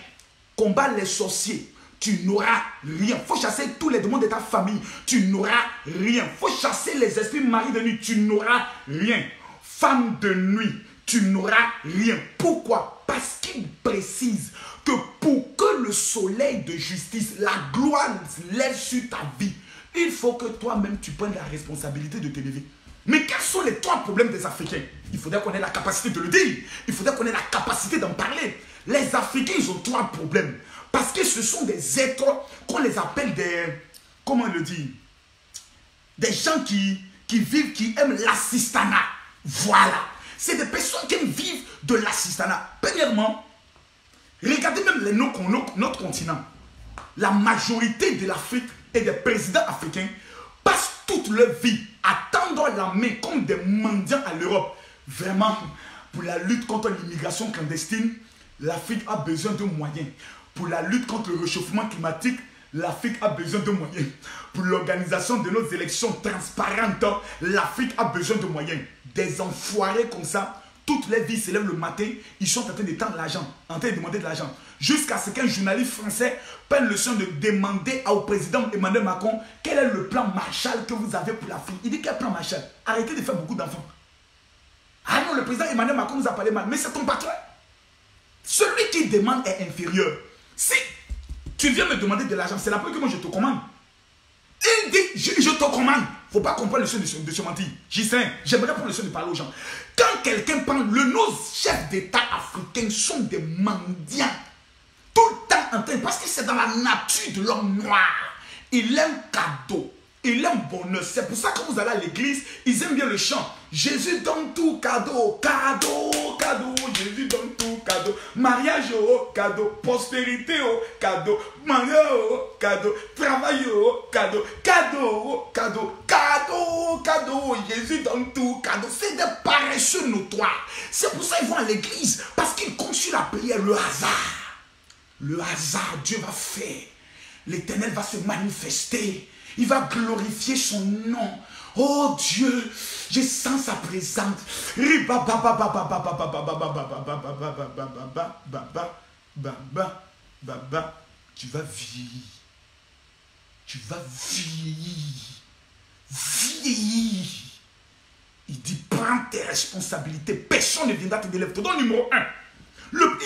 Combat les sorciers. Tu n'auras rien. Il faut chasser tous les démons de ta famille. Tu n'auras rien. Il faut chasser les esprits mari de nuit. Tu n'auras rien. Femme de nuit, tu n'auras rien. Pourquoi? Parce qu'il précise que pour que le soleil de justice, la gloire lève sur ta vie, il faut que toi-même tu prennes la responsabilité de te lever. Mais quels sont les trois problèmes des Africains? Il faudrait qu'on ait la capacité de le dire. Il faudrait qu'on ait la capacité d'en parler. Les Africains, ils ont trois problèmes. Parce que ce sont des êtres qu'on les appelle des... Comment on le dit? Des gens qui vivent, qui aiment l'assistanat. Voilà. C'est des personnes qui aiment vivre de l'assistanat. Premièrement, regardez même notre continent. La majorité de l'Afrique et des présidents africains passent toute leur vie à tendre la main comme des mendiants à l'Europe. Vraiment, pour la lutte contre l'immigration clandestine, l'Afrique a besoin de moyens. Pour la lutte contre le réchauffement climatique, l'Afrique a besoin de moyens. Pour l'organisation de nos élections transparentes, l'Afrique a besoin de moyens. Des enfoirés comme ça, toutes les vies se lèvent le matin, ils sont en train de tendre l'argent, en train de demander de l'argent. Jusqu'à ce qu'un journaliste français prenne le soin de demander au président Emmanuel Macron quel est le plan Marshall que vous avez pour l'Afrique. Il dit quel plan Marshall? Arrêtez de faire beaucoup d'enfants. Ah non, le président Emmanuel Macron nous a parlé mal, mais c'est ton patron. Celui qui demande est inférieur. Si tu viens me demander de l'argent, c'est la première que moi je te commande. Il dit, je te commande. Il ne faut pas comprendre le son de se mentir. J'aimerais prendre le soin de parler aux gens. Quand quelqu'un parle, nos chefs d'État africains sont des mendiants. Tout le temps en train, parce que c'est dans la nature de l'homme noir. Il aime cadeau. Il aime bonheur. C'est pour ça que quand vous allez à l'église, ils aiment bien le chant. Jésus donne tout cadeau. Cadeau, cadeau. Jésus donne tout cadeau. Mariage, oh, cadeau. Prospérité, oh, cadeau. Mariage, oh, cadeau. Travail, oh, cadeau. Cadeau, oh, cadeau. Cadeau, cadeau. Jésus donne tout cadeau. C'est des paresseux notoires. C'est pour ça qu'ils vont à l'église. Parce Lorsqu'il compte sur la prière, le hasard, Dieu va faire. L'Éternel va se manifester. Il va glorifier son nom. Oh Dieu, je sens sa présence. Tu vas vieillir. Tu vas vieillir. Vieillir. Il dit, prends tes responsabilités. Personne ne viendra te délever. Donc, numéro 1.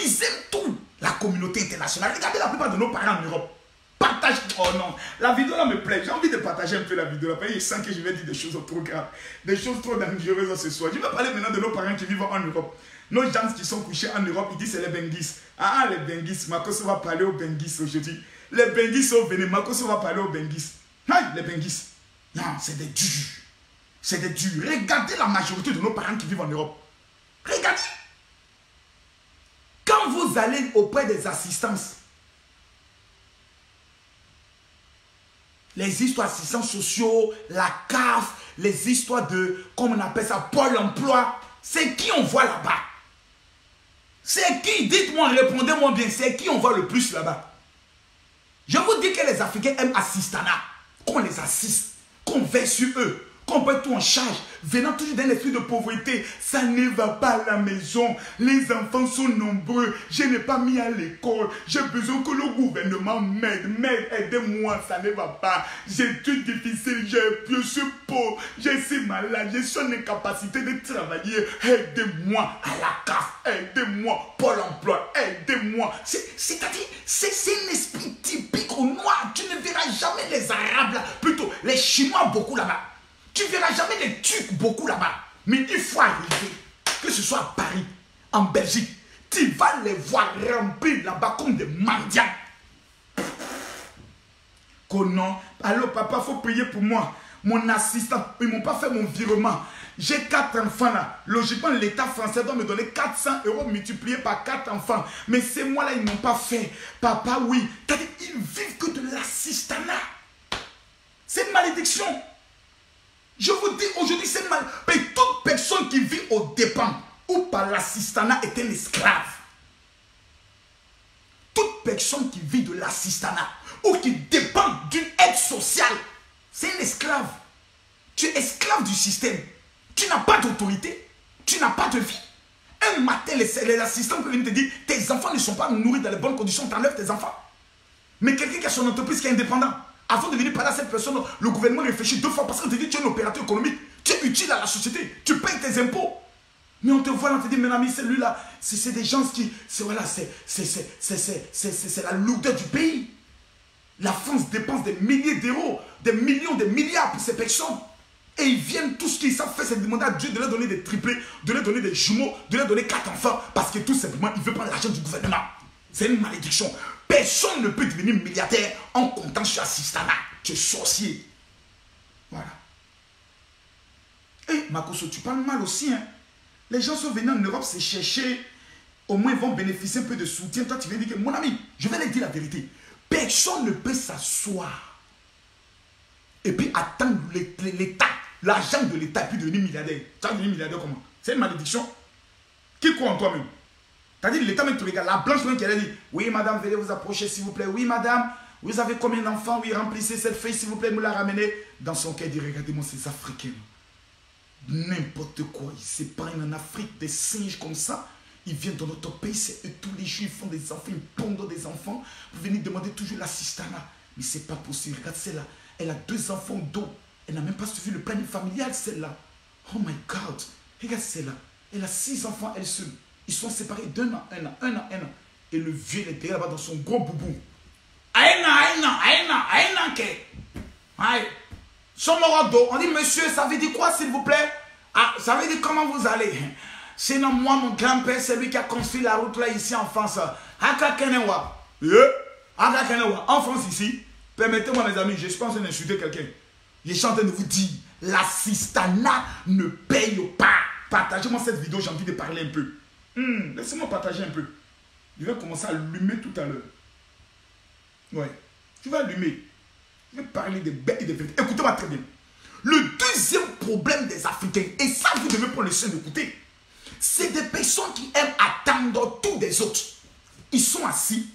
Ils aiment tout. La communauté internationale. Regardez la plupart de nos parents en Europe. Partage. Oh non, la vidéo là me plaît. J'ai envie de partager un peu la vidéo là. Parce que je sens que je vais dire des choses trop graves. Des choses trop dangereuses ce soir. Je vais parler maintenant de nos parents qui vivent en Europe. Nos gens qui sont couchés en Europe, ils disent c'est les Benguis. Ah, les Benguis. Marcos va parler aux Benguis aujourd'hui. Les Benguis sont venus. Marcos va parler aux Benguis. Aïe, les Benguis. Non, c'est des durs. C'est des durs. Regardez la majorité de nos parents qui vivent en Europe. Regardez. Quand vous allez auprès des assistances, les histoires d'assistants sociaux, la CAF, les histoires de, comme on appelle ça, Pôle emploi, c'est qui on voit là-bas? C'est qui? Dites-moi, répondez-moi bien, c'est qui on voit le plus là-bas? Je vous dis que les Africains aiment assistana, qu'on les assiste, qu'on veille sur eux, qu'on prenne tout en charge, venant toujours d'un esprit de pauvreté. Ça ne va pas à la maison, les enfants sont nombreux, je n'ai pas mis à l'école, j'ai besoin que le gouvernement m'aide, aidez-moi, ça ne va pas, j'ai tout difficile, je suis pauvre, je suis malade, je suis en incapacité de travailler, aidez-moi à la CAF, aidez-moi, Pôle emploi, aidez-moi. C'est-à-dire, c'est un esprit typique au noir. Tu ne verras jamais les Arabes là, plutôt les Chinois beaucoup là-bas. Tu ne verras jamais les Turcs beaucoup là-bas. Mais il faut arriver, que ce soit à Paris, en Belgique, tu vas les voir remplis là-bas comme des mendiants. Oh non, allô papa, il faut prier pour moi. Mon assistant, ils ne m'ont pas fait mon virement. J'ai 4 enfants là. Logiquement, l'État français doit me donner 400 € multipliés par 4 enfants. Mais ces mois-là, ils n'ont pas fait. Papa, oui. C'est-à-dire, ils vivent que de l'assistanat. C'est une malédiction. Je vous dis aujourd'hui, c'est mal. Mais toute personne qui vit aux dépens ou par l'assistanat est un esclave. Toute personne qui vit de l'assistanat ou qui dépend d'une aide sociale, c'est un esclave. Tu es esclave du système. Tu n'as pas d'autorité. Tu n'as pas de vie. Un matin, les assistants peuvent venir te dire, tes enfants ne sont pas nourris dans les bonnes conditions, tu enlèves tes enfants. Mais quelqu'un qui a son entreprise qui est indépendant, avant de venir parler à cette personne, le gouvernement réfléchit 2 fois parce qu'on te dit tu es un opérateur économique, tu es utile à la société, tu payes tes impôts. Mais on te voit, on te dit, mon ami, celui-là, c'est des gens qui, voilà, c'est la lourdeur du pays. La France dépense des milliers d'euros, des millions, des milliards pour ces personnes. Et ils viennent, tout ce qu'ils savent faire, c'est demander à Dieu de leur donner des triplés, de leur donner des jumeaux, de leur donner 4 enfants, parce que tout simplement, ils veulent prendre l'argent du gouvernement. C'est une malédiction. Personne ne peut devenir milliardaire en comptant sur Assistana. Tu es sorcier. Voilà. Et Makoso, tu parles mal aussi. Hein? Les gens sont venus en Europe se chercher. Au moins, ils vont bénéficier un peu de soutien. Toi, tu viens dire que, mon ami, je vais leur dire la vérité. Personne ne peut s'asseoir et puis attendre l'État, l'argent de l'État, et puis devenir milliardaire. Tu vas devenir milliardaire comment? C'est une malédiction. Qui croit en toi-même? C'est-à-dire, l'État même te regarde. La blanche même qui a dit, oui, madame, veuillez vous approcher, s'il vous plaît. Oui, madame, vous avez combien d'enfants? Oui, remplissez cette feuille, s'il vous plaît, me la ramenez. Dans son cœur, il dit, regardez-moi ces Africains. N'importe quoi. Ils s'épargnent en Afrique des singes comme ça. Ils viennent dans notre pays, c'est eux tous les jours, ils font des enfants, ils pondent des enfants. Vous venez demander toujours l'assistanat. Mais c'est pas possible. Regarde celle-là. Elle a 2 enfants d'eau. Elle n'a même pas suivi le planning familial, celle-là. Oh my God. Regarde celle-là. Elle a 6 enfants, elle seule. Ils sont séparés d'1 an, 1 an, 1 an, 1 an. Et le vieux, il est derrière là-bas dans son gros boubou. Un an, on dit, monsieur, ça veut dire quoi, s'il vous plaît? Ah, ça veut dire comment vous allez? Sinon, moi, mon grand-père, c'est lui qui a construit la route là, ici en France. En France, ici, permettez-moi, mes amis, je suis pas en train d'insulter quelqu'un. Je suis en train de vous dire, l'assistanat ne paye pas. Partagez-moi cette vidéo, j'ai envie de parler un peu. Laissez-moi partager un peu. Je vais commencer à allumer tout à l'heure. Ouais, je vais allumer. Je vais parler des bêtes et des vérités. Écoutez-moi très bien. Le deuxième problème des Africains, et ça, vous devez prendre le soin d'écouter, C'est des personnes qui aiment attendre tout des autres. Ils sont assis.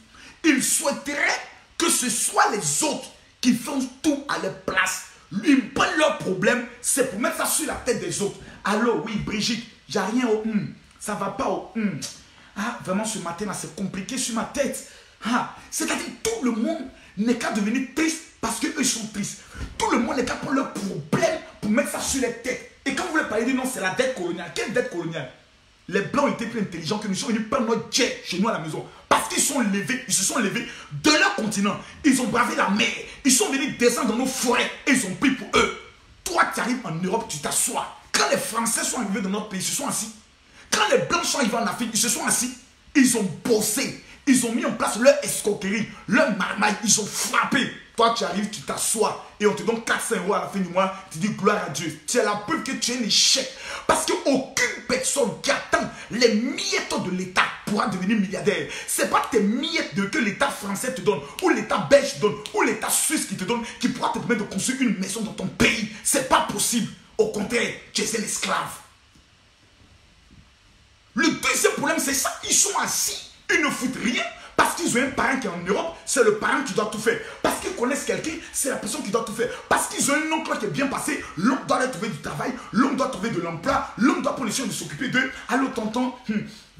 Ils souhaiteraient que ce soit les autres qui font tout à leur place. Ils prennent leurs problèmes, c'est pour mettre ça sur la tête des autres. Allô, oui, Brigitte, j'ai rien au ça va pas au Ah, vraiment, ce matin-là, c'est compliqué sur ma tête. Ah, c'est-à-dire tout le monde n'est qu'à devenir triste parce qu'eux sont tristes. Tout le monde n'est qu'à prendre leurs problèmes pour mettre ça sur les têtes. Et quand vous voulez parler de non, c'est la dette coloniale. Quelle dette coloniale? Les Blancs étaient plus intelligents que nous. Ils sont venus prendre notre jet chez nous à la maison. Parce qu'ils sont levés, ils se sont levés de leur continent. Ils ont bravé la mer. Ils sont venus descendre dans nos forêts. Et ils ont pris pour eux. Toi, tu arrives en Europe, tu t'assois. Quand les Français sont arrivés dans notre pays, ils se sont assis. Quand les Blancs sont arrivés en Afrique, ils se sont assis. Ils ont bossé. Ils ont mis en place leur escroquerie, leur marmaille. Ils ont frappé. Toi, tu arrives, tu t'assois et on te donne 400 € à la fin du mois. Tu dis gloire à Dieu. C'est la preuve que tu es un échec. Parce qu'aucune personne qui attend les miettes de l'État pourra devenir milliardaire. Ce n'est pas tes miettes que l'État français te donne, ou l'État belge te donne, ou l'État suisse qui te donne, qui pourra te permettre de construire une maison dans ton pays. Ce n'est pas possible. Au contraire, tu es un esclave. Le deuxième problème, c'est ça. Ils sont assis. Ils ne foutent rien. Parce qu'ils ont un parent qui est en Europe, c'est le parent qui doit tout faire. Parce qu'ils connaissent quelqu'un, c'est la personne qui doit tout faire. Parce qu'ils ont un oncle qui est bien passé, l'oncle doit leur trouver du travail, l'oncle doit trouver de l'emploi, l'oncle doit prendre les choses de s'occuper d'eux. Allô, tonton,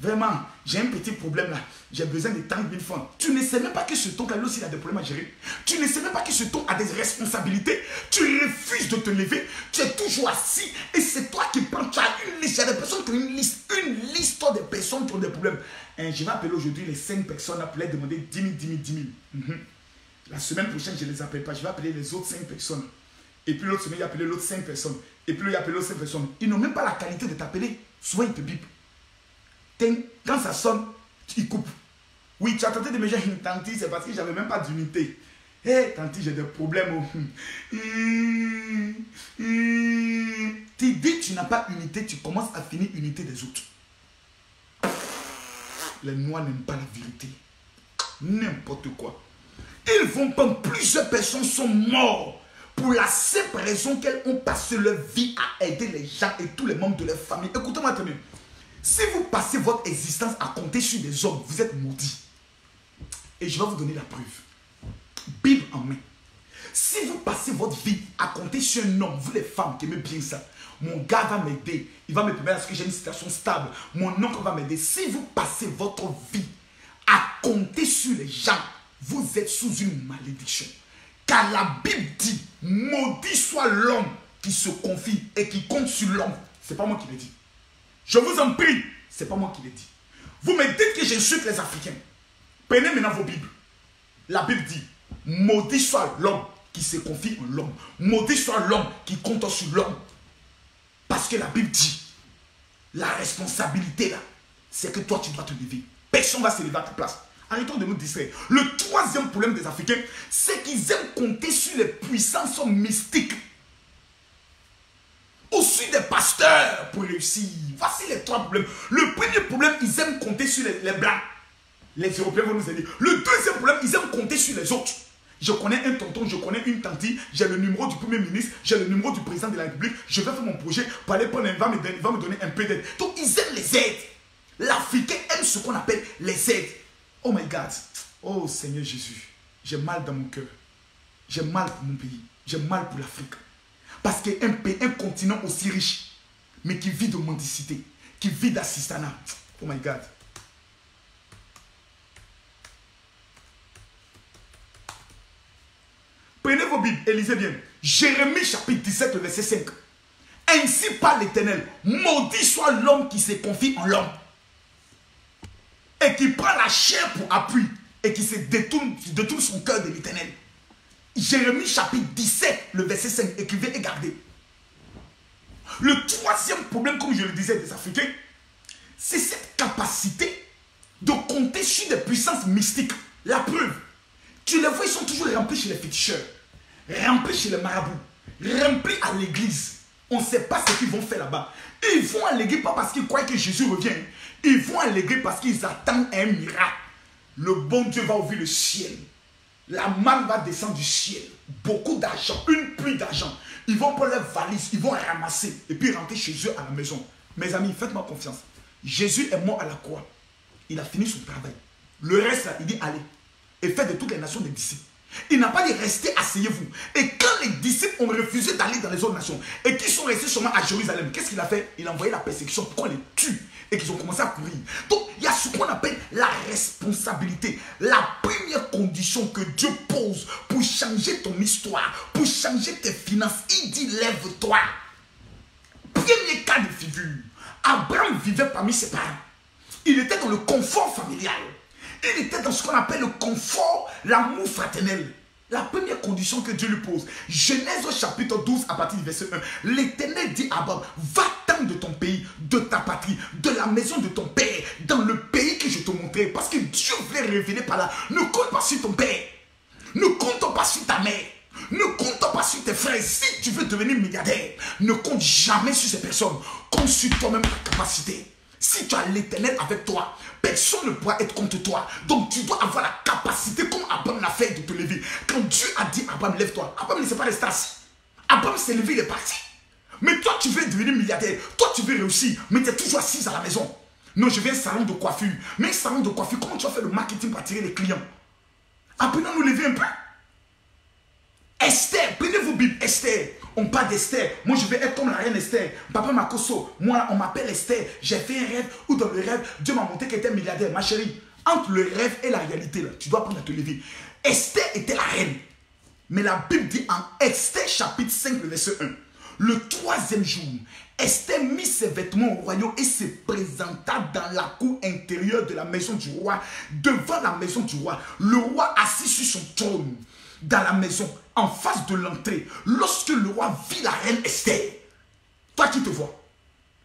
vraiment, j'ai un petit problème là. J'ai besoin de 30 000 francs. Tu ne sais même pas que ce tonton là aussi il a des problèmes à gérer. Tu ne sais même pas que ce tonton a des responsabilités. Tu refuses de te lever. Tu es toujours assis. Et c'est toi qui prends. Tu as une liste. Il y a des personnes qui ont une liste des personnes qui ont des problèmes. Je vais appeler aujourd'hui les 5 personnes pour leur demander 10 000, 10 000, 10 000. La semaine prochaine, je ne les appelle pas. Je vais appeler les autres 5 personnes. Et puis l'autre semaine, il va appeler l'autre 5 personnes. Et puis il va appeler l'autre 5 personnes. Ils n'ont même pas la qualité de t'appeler. Souvent, ils te bipent. Quand ça sonne, ils coupent. Oui, tu as tenté de me dire une tante, c'est parce que j'avais même pas d'unité. Hé, hey, tante, j'ai des problèmes. Tu dis tu n'as pas unité, tu commences à finir unité des autres. Les Noirs n'aiment pas la vérité. N'importe quoi. Ils vont prendre, plusieurs personnes sont mortes pour la simple raison qu'elles ont passé leur vie à aider les gens et tous les membres de leur famille. Écoutez-moi très bien. Si vous passez votre existence à compter sur des hommes, vous êtes maudits. Et je vais vous donner la preuve. Bible en main. Si vous passez votre vie à compter sur un homme, vous les femmes qui aimez bien ça, mon gars va m'aider, il va me permettre à ce que j'ai une situation stable, mon oncle va m'aider. Si vous passez votre vie à compter sur les gens, vous êtes sous une malédiction. Car la Bible dit, maudit soit l'homme qui se confie et qui compte sur l'homme. Ce n'est pas moi qui l'ai dit. Je vous en prie, ce n'est pas moi qui l'ai dit. Vous me dites que j'insulte les Africains. Prenez maintenant vos Bibles. La Bible dit, maudit soit l'homme qui se confie en l'homme. Maudit soit l'homme qui compte sur l'homme. Parce que la Bible dit, la responsabilité là, c'est que toi tu dois te lever. Personne ne va se lever à ta place. Arrêtons de nous distraire. Le troisième problème des Africains, c'est qu'ils aiment compter sur les puissances mystiques. Aussi des pasteurs pour réussir. Voici les trois problèmes. Le premier problème, ils aiment compter sur les Blancs. Les Européens vont nous aider. Le deuxième problème, ils aiment compter sur les autres. Je connais un tonton, je connais une tante, j'ai le numéro du premier ministre, j'ai le numéro du président de la République, je vais faire mon projet pour aller prendre va me donner un peu d'aide. Donc ils aiment les aides. L'Africain aime ce qu'on appelle les aides. Oh my God. Oh Seigneur Jésus. J'ai mal dans mon cœur. J'ai mal pour mon pays. J'ai mal pour l'Afrique. Parce qu'un continent aussi riche, mais qui vit de mendicité, qui vit d'assistanat. Oh my God. Prenez vos Bibles et lisez bien. Jérémie chapitre 17, le verset 5. Ainsi parle l'Éternel. Maudit soit l'homme qui se confie en l'homme. Et qui prend la chair pour appui. Et qui se détourne son cœur de l'Éternel. Jérémie chapitre 17, le verset 5. Écrivez et gardez. Le troisième problème, comme je le disais, des Africains, c'est cette capacité de compter sur des puissances mystiques. La preuve. Tu les vois, ils sont toujours remplis chez les féticheurs, remplis chez les marabouts, remplis à l'église. On ne sait pas ce qu'ils vont faire là-bas. Ils vont à l'église pas parce qu'ils croient que Jésus revient. Ils vont à l'église parce qu'ils attendent un miracle. Le bon Dieu va ouvrir le ciel. La manne va descendre du ciel. Beaucoup d'argent, une pluie d'argent. Ils vont prendre leurs valises, ils vont ramasser et puis rentrer chez eux à la maison. Mes amis, faites-moi confiance. Jésus est mort à la croix. Il a fini son travail. Le reste, là, il dit allez. Et faites de toutes les nations des disciples. Il n'a pas dit restez, asseyez-vous. Et quand les disciples ont refusé d'aller dans les autres nations et qu'ils sont restés seulement à Jérusalem, qu'est-ce qu'il a fait? Il a envoyé la persécution pour qu'on les tue et qu'ils ont commencé à courir. Donc, il y a ce qu'on appelle la responsabilité. La première condition que Dieu pose pour changer ton histoire, pour changer tes finances, il dit lève-toi. Premier cas de figure. Abraham vivait parmi ses parents. Il était dans le confort familial. Il était dans ce qu'on appelle le confort, l'amour fraternel. La première condition que Dieu lui pose. Genèse au chapitre 12 à partir du verset 1. L'Éternel dit à Abraham, va-t'en de ton pays, de ta patrie, de la maison de ton père, dans le pays que je te montrerai. Parce que Dieu voulait révéler par là. Ne compte pas sur ton père. Ne compte pas sur ta mère. Ne compte pas sur tes frères. Si tu veux devenir milliardaire, ne compte jamais sur ces personnes. Compte sur toi-même ta capacité. Si tu as l'Éternel avec toi, personne ne pourra être contre toi. Donc tu dois avoir la capacité, comme Abraham l'a fait, de te lever. Quand Dieu a dit Abraham, lève-toi, Abraham ne s'est pas resté assis. Abraham s'est levé, il est parti. Mais toi, tu veux devenir milliardaire. Toi, tu veux réussir, mais tu es toujours assis à la maison. Non, je vais à un salon de coiffure. Mais un salon de coiffure, comment tu vas faire le marketing pour attirer les clients? Apprenons à nous lever un peu. Esther, prenez vos Bibles, Esther. On parle d'Esther. Moi, je vais être comme la reine Esther. Papa Makoso, moi, on m'appelle Esther. J'ai fait un rêve où dans le rêve, Dieu m'a montré qu'elle était milliardaire. Ma chérie, entre le rêve et la réalité, là, tu dois apprendre à te lever. Esther était la reine. Mais la Bible dit en Esther chapitre 5, le verset 1. Le 3e jour, Esther mit ses vêtements au royaume et se présenta dans la cour intérieure de la maison du roi, devant la maison du roi. Le roi assis sur son trône dans la maison, en face de l'entrée. Lorsque le roi vit la reine Esther, toi qui te vois,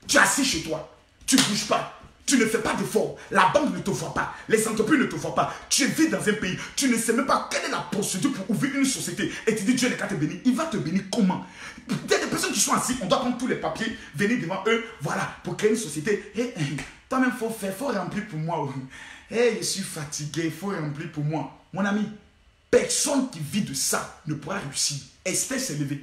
tu es assis chez toi, tu ne bouges pas, tu ne fais pas d'effort, la banque ne te voit pas, les entreprises ne te voient pas, tu vis dans un pays, tu ne sais même pas quelle est la procédure pour ouvrir une société et tu dis Dieu n'est qu'à te bénir. Il va te bénir comment? Il y a des personnes qui sont assises, on doit prendre tous les papiers, venir devant eux, voilà, pour créer une société. Et toi-même, il faut remplir pour moi. Je suis fatigué, il faut remplir pour moi. Mon ami, personne qui vit de ça ne pourra réussir. Esther s'est levée.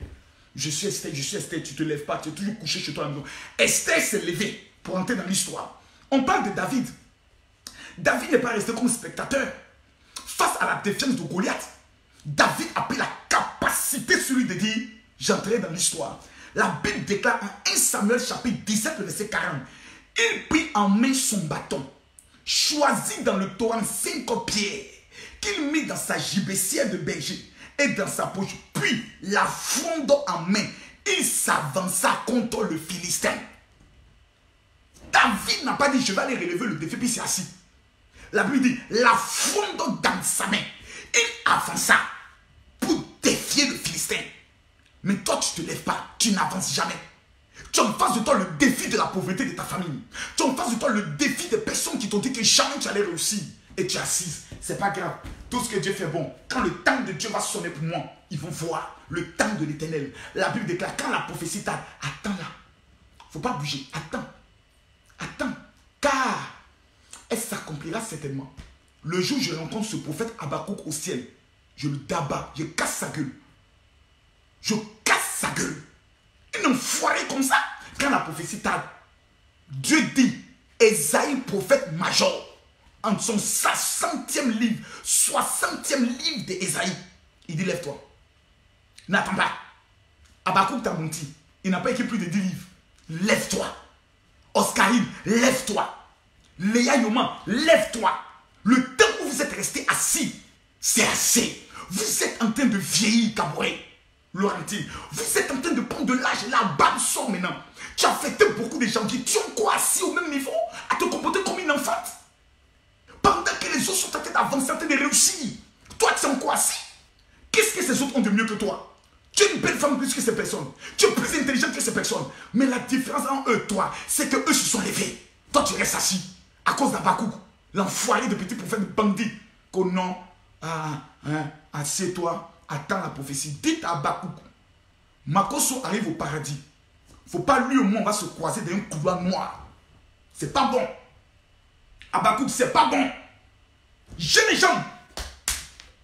Je suis Esther, tu ne te lèves pas, tu es toujours couché chez toi à la maison. Esther s'est levée pour entrer dans l'histoire. On parle de David. David n'est pas resté comme spectateur. Face à la défiance de Goliath, David a pris la capacité sur lui de dire, j'entrerai dans l'histoire. La Bible déclare en 1 Samuel chapitre 17, verset 40. Il prit en main son bâton, choisit dans le torrent 5 pierres, qu'il mit dans sa gibecière de berger et dans sa poche, puis la fronde en main, il s'avança contre le Philistin. David n'a pas dit je vais aller relever le défi puis c'est assis. La Bible dit la fronde dans sa main, il avança pour défier le Philistin. Mais toi tu ne te lèves pas, tu n'avances jamais. Tu as en face de toi le défi de la pauvreté de ta famille. Tu as en face de toi le défi des personnes qui t'ont dit que jamais tu allais réussir. Et tu es assise, c'est pas grave. Tout ce que Dieu fait bon. Quand le temps de Dieu va sonner pour moi, ils vont voir le temps de l'Éternel. La Bible déclare, quand la prophétie tarde, attends là. Il ne faut pas bouger, attends. Attends, car elle s'accomplira certainement. Le jour où je rencontre ce prophète Habakkuk au ciel, je le dabats, je casse sa gueule. Je casse sa gueule. Un enfoiré comme ça. Quand la prophétie tarde, Dieu dit, Esaïe, prophète major, en son 60e livre, 60e livre d'Esaïe, il dit lève-toi. N'attends pas. Habakkuk t'a menti. Il n'a pas écrit plus de 10 livres. Lève-toi. Oscarine, lève-toi. Léa Yoman, lève-toi. Le temps où vous êtes resté assis, c'est assez. Vous êtes en train de vieillir, Caboret. Laurentine, vous êtes en train de prendre de l'âge. La barbe sort maintenant. Tu as fêté beaucoup de gens qui ont quoi assis au même niveau à te comporter comme une enfant. Pendant que les autres sont en train d'avancer, en train de réussir. Toi, tu es encore assis. Qu'est-ce que ces autres ont de mieux que toi? Tu es une belle femme plus que ces personnes. Tu es plus intelligente que ces personnes. Mais la différence entre eux et toi, c'est que eux se sont levés. Toi, tu restes assis. À cause d'Habakkuk, l'enfoiré de petit prophète bandit. Qu'au nom, assieds-toi, attends la prophétie. Dites à Habakkuk, Makoso arrive au paradis. Il ne faut pas lui ou moi, on va se croiser dans un couloir noir. C'est pas bon. Habakkuk, c'est pas bon. J'ai les jambes.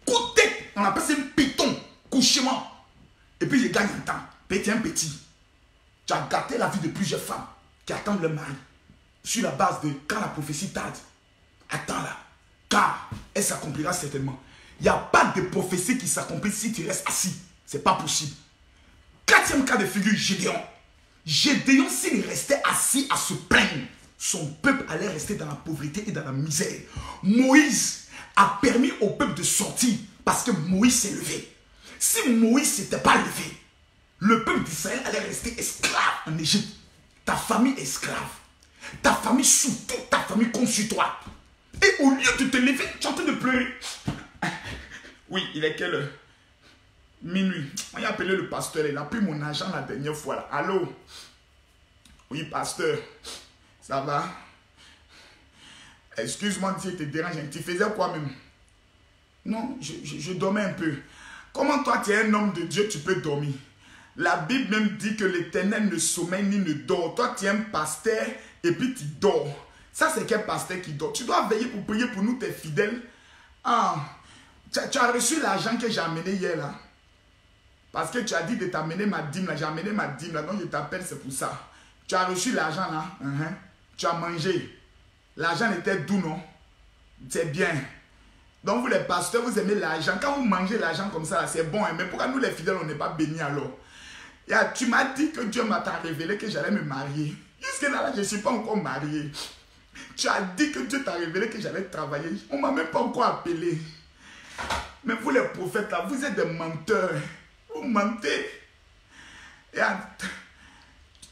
Coup de tête, on appelle ça un piton. Couchement. Et puis je gagne un temps. Petit un petit. Tu as gâté la vie de plusieurs femmes qui attendent leur mari. sur la base de quand la prophétie tarde. Attends là, car elle s'accomplira certainement. Il n'y a pas de prophétie qui s'accomplit si tu restes assis. Ce n'est pas possible. 4e cas de figure, Gédéon. Gédéon, s'il restait assis à se plaindre, son peuple allait rester dans la pauvreté et dans la misère. Moïse a permis au peuple de sortir parce que Moïse s'est levé. Si Moïse ne s'était pas levé, le peuple d'Israël allait rester esclave en Égypte. Ta famille est esclave. Ta famille surtout, ta famille compte sur toi. Et au lieu de te lever, tu es en train de pleurer. Oui, il est quelle heure? Minuit. On a appelé le pasteur. Il a pris mon argent la dernière fois. Là. Allô? Oui, pasteur. Ça va? Excuse-moi si je te dérange. Tu faisais quoi même? Non, je dormais un peu. Comment toi, tu es un homme de Dieu, tu peux dormir? La Bible même dit que l'Éternel ne sommeille ni ne dort. Toi, tu es un pasteur et puis tu dors. Ça, c'est quel pasteur qui dort? Tu dois veiller pour prier pour nous, tes fidèles. Ah, tu as reçu l'argent que j'ai amené hier là. Parce que tu as dit de t'amener ma dîme là. J'ai amené ma dîme là, donc je t'appelle, c'est pour ça. Tu as reçu l'argent là. Tu as mangé. L'argent était doux, non? C'est bien. Donc vous les pasteurs, vous aimez l'argent. Quand vous mangez l'argent comme ça, c'est bon. Hein? Mais pourquoi nous les fidèles, on n'est pas bénis alors? Tu m'as dit que Dieu m'a révélé que j'allais me marier. Jusque là, je ne suis pas encore marié. Tu as dit que Dieu t'a révélé que j'allais travailler. On ne m'a même pas encore appelé. Mais vous les prophètes là, vous êtes des menteurs. Vous mentez.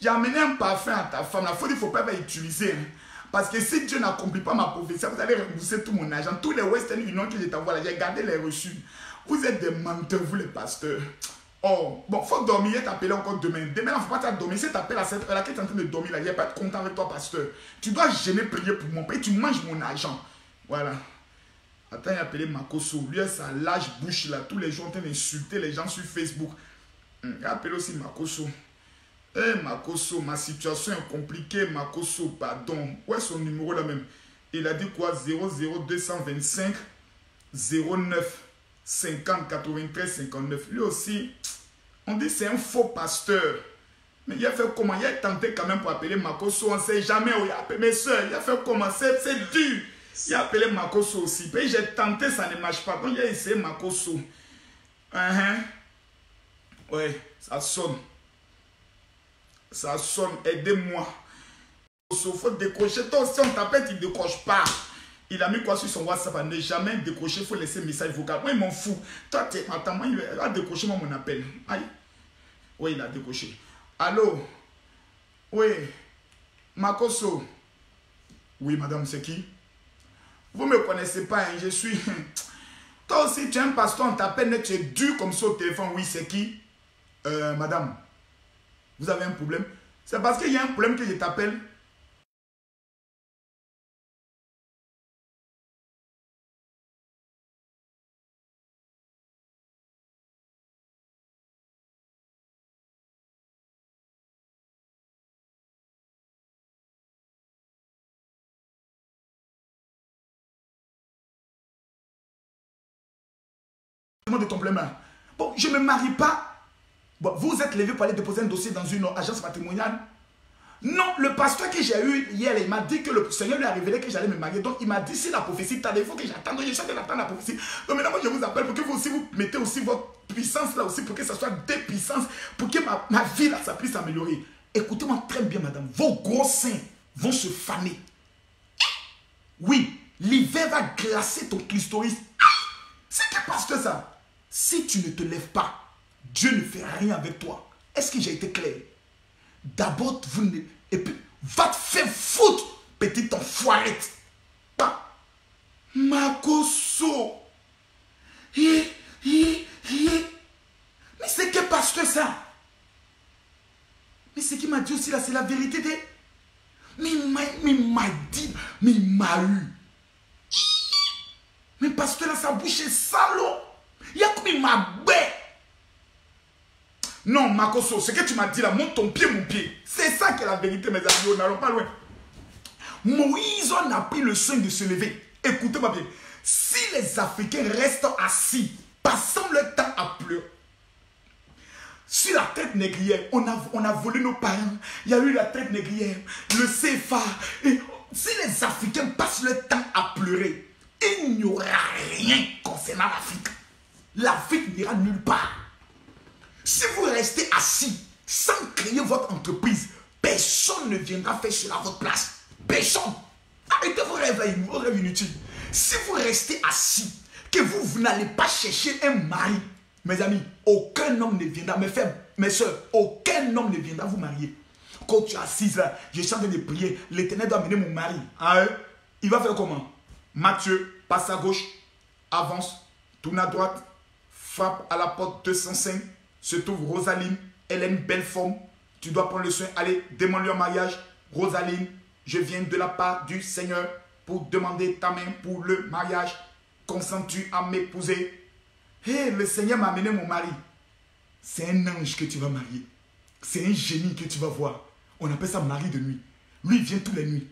J'ai amené un parfum à ta femme. Il ne faut pas l'utiliser. Hein. Parce que si Dieu n'accomplit pas ma prophétie, vous allez rembourser tout mon argent. Tous les Western Union que je t'envoie là, j'ai gardé les reçus. Vous êtes des menteurs, vous les pasteurs. Oh, bon, il faut dormir, il t'appeler encore demain. Demain, il ne faut pas t'appeler. Si tu t'appelles à cette heure-là, que tu es en train de dormir là, je ne vais pas être content avec toi, pasteur. Tu dois gêner, prier pour mon père. Tu manges mon argent. Voilà. Attends, il a appelé Makoso. Lui, sa lâche bouche là. Tous les jours, en train d'insulter les gens sur Facebook. Il a appelé aussi Makoso. Eh, Makoso, ma situation est compliquée. Makoso, pardon. Où est son numéro là même? Il a dit quoi? 00225 09 50 93 59. Lui aussi, on dit c'est un faux pasteur. Mais il a fait comment? Il a tenté quand même pour appeler Makoso. On ne sait jamais où il a appelé mes soeurs. Il a fait comment? C'est dur. Il a appelé Makoso aussi. Puis j'ai tenté, ça ne marche pas. Donc il a essayé Makoso. Ouais, ça sonne. Ça sonne. Aidez-moi. Il faut décrocher. Toi aussi, on t'appelle, tu ne décroches pas. Il a mis quoi sur son WhatsApp? À ne jamais décrocher. Il faut laisser un message vocal. Moi, il m'en fout. Toi, attends, moi, il a décroché mon appel. Aïe. Oui, il a décroché. Allô? Oui. Makoso. Oui, madame, c'est qui? Vous ne me connaissez pas, hein? Je suis... Toi aussi, tu es un pasteur, on t'appelle, mais tu es dur comme ça au téléphone. Oui, c'est qui? Madame, vous avez un problème? C'est parce qu'il y a un problème que je t'appelle. De ton problème. Bon, je ne me marie pas. Bon, vous êtes levé pour aller déposer un dossier dans une agence matrimoniale. Non, le pasteur que j'ai eu hier, il m'a dit que le Seigneur lui a révélé que j'allais me marier. Donc, il m'a dit, si la prophétie tarde, il faut que j'attende. Je suis en train d'attendre la prophétie. Donc, maintenant, moi, je vous appelle pour que vous aussi, vous mettez aussi votre puissance là aussi, pour que ça soit des puissances, pour que ma vie là, ça puisse s'améliorer. Écoutez-moi très bien, madame. Vos gros seins vont se faner. Oui, l'hiver va glacer ton clitoris. C'est quel pasteur ça? Si tu ne te lèves pas, Dieu ne fait rien avec toi. Est-ce que j'ai été clair? D'abord, et puis, va te faire foutre, petite enfoirette. Makoso. Mais c'est quel pasteur ça? Mais ce qu'il m'a dit aussi là, c'est la vérité. Mais il m'a dit, mais il m'a eu. Mais pasteur là, sa bouche est salaud. Il y a comme il m'a bé. Non, Makoso, ce que tu m'as dit là, monte ton pied, mon pied. C'est ça qui est la vérité, mes amis. On n'allons pas loin. Moïse en a pris le soin de se lever. Écoutez-moi bien. Si les Africains restent assis, passant leur temps à pleurer, sur la traite négrière, on a volé nos parents. Il y a eu la traite négrière, le CFA. Et si les Africains passent leur temps à pleurer, il n'y aura rien concernant l'Afrique. L'Afrique n'ira nulle part. Si vous restez assis sans créer votre entreprise, personne ne viendra faire cela à votre place. Personne. Arrêtez vos rêves inutiles. Si vous restez assis, que vous n'allez pas chercher un mari, mes amis, aucun homme ne viendra, mes soeurs, aucun homme ne viendra vous marier. Quand tu es assise là, je suis en train de prier, l'Éternel doit amener mon mari. Hein? Il va faire comment? Matthieu, passe à gauche, avance, tourne à droite, frappe à la porte 205, se trouve Rosaline, elle a une belle forme, tu dois prendre le soin, allez, demande-lui en mariage. Rosaline, je viens de la part du Seigneur pour demander ta main pour le mariage. Consens-tu à m'épouser? Hé, le Seigneur m'a amené mon mari. C'est un ange que tu vas marier. C'est un génie que tu vas voir. On appelle ça mari de nuit. Lui, il vient toutes les nuits.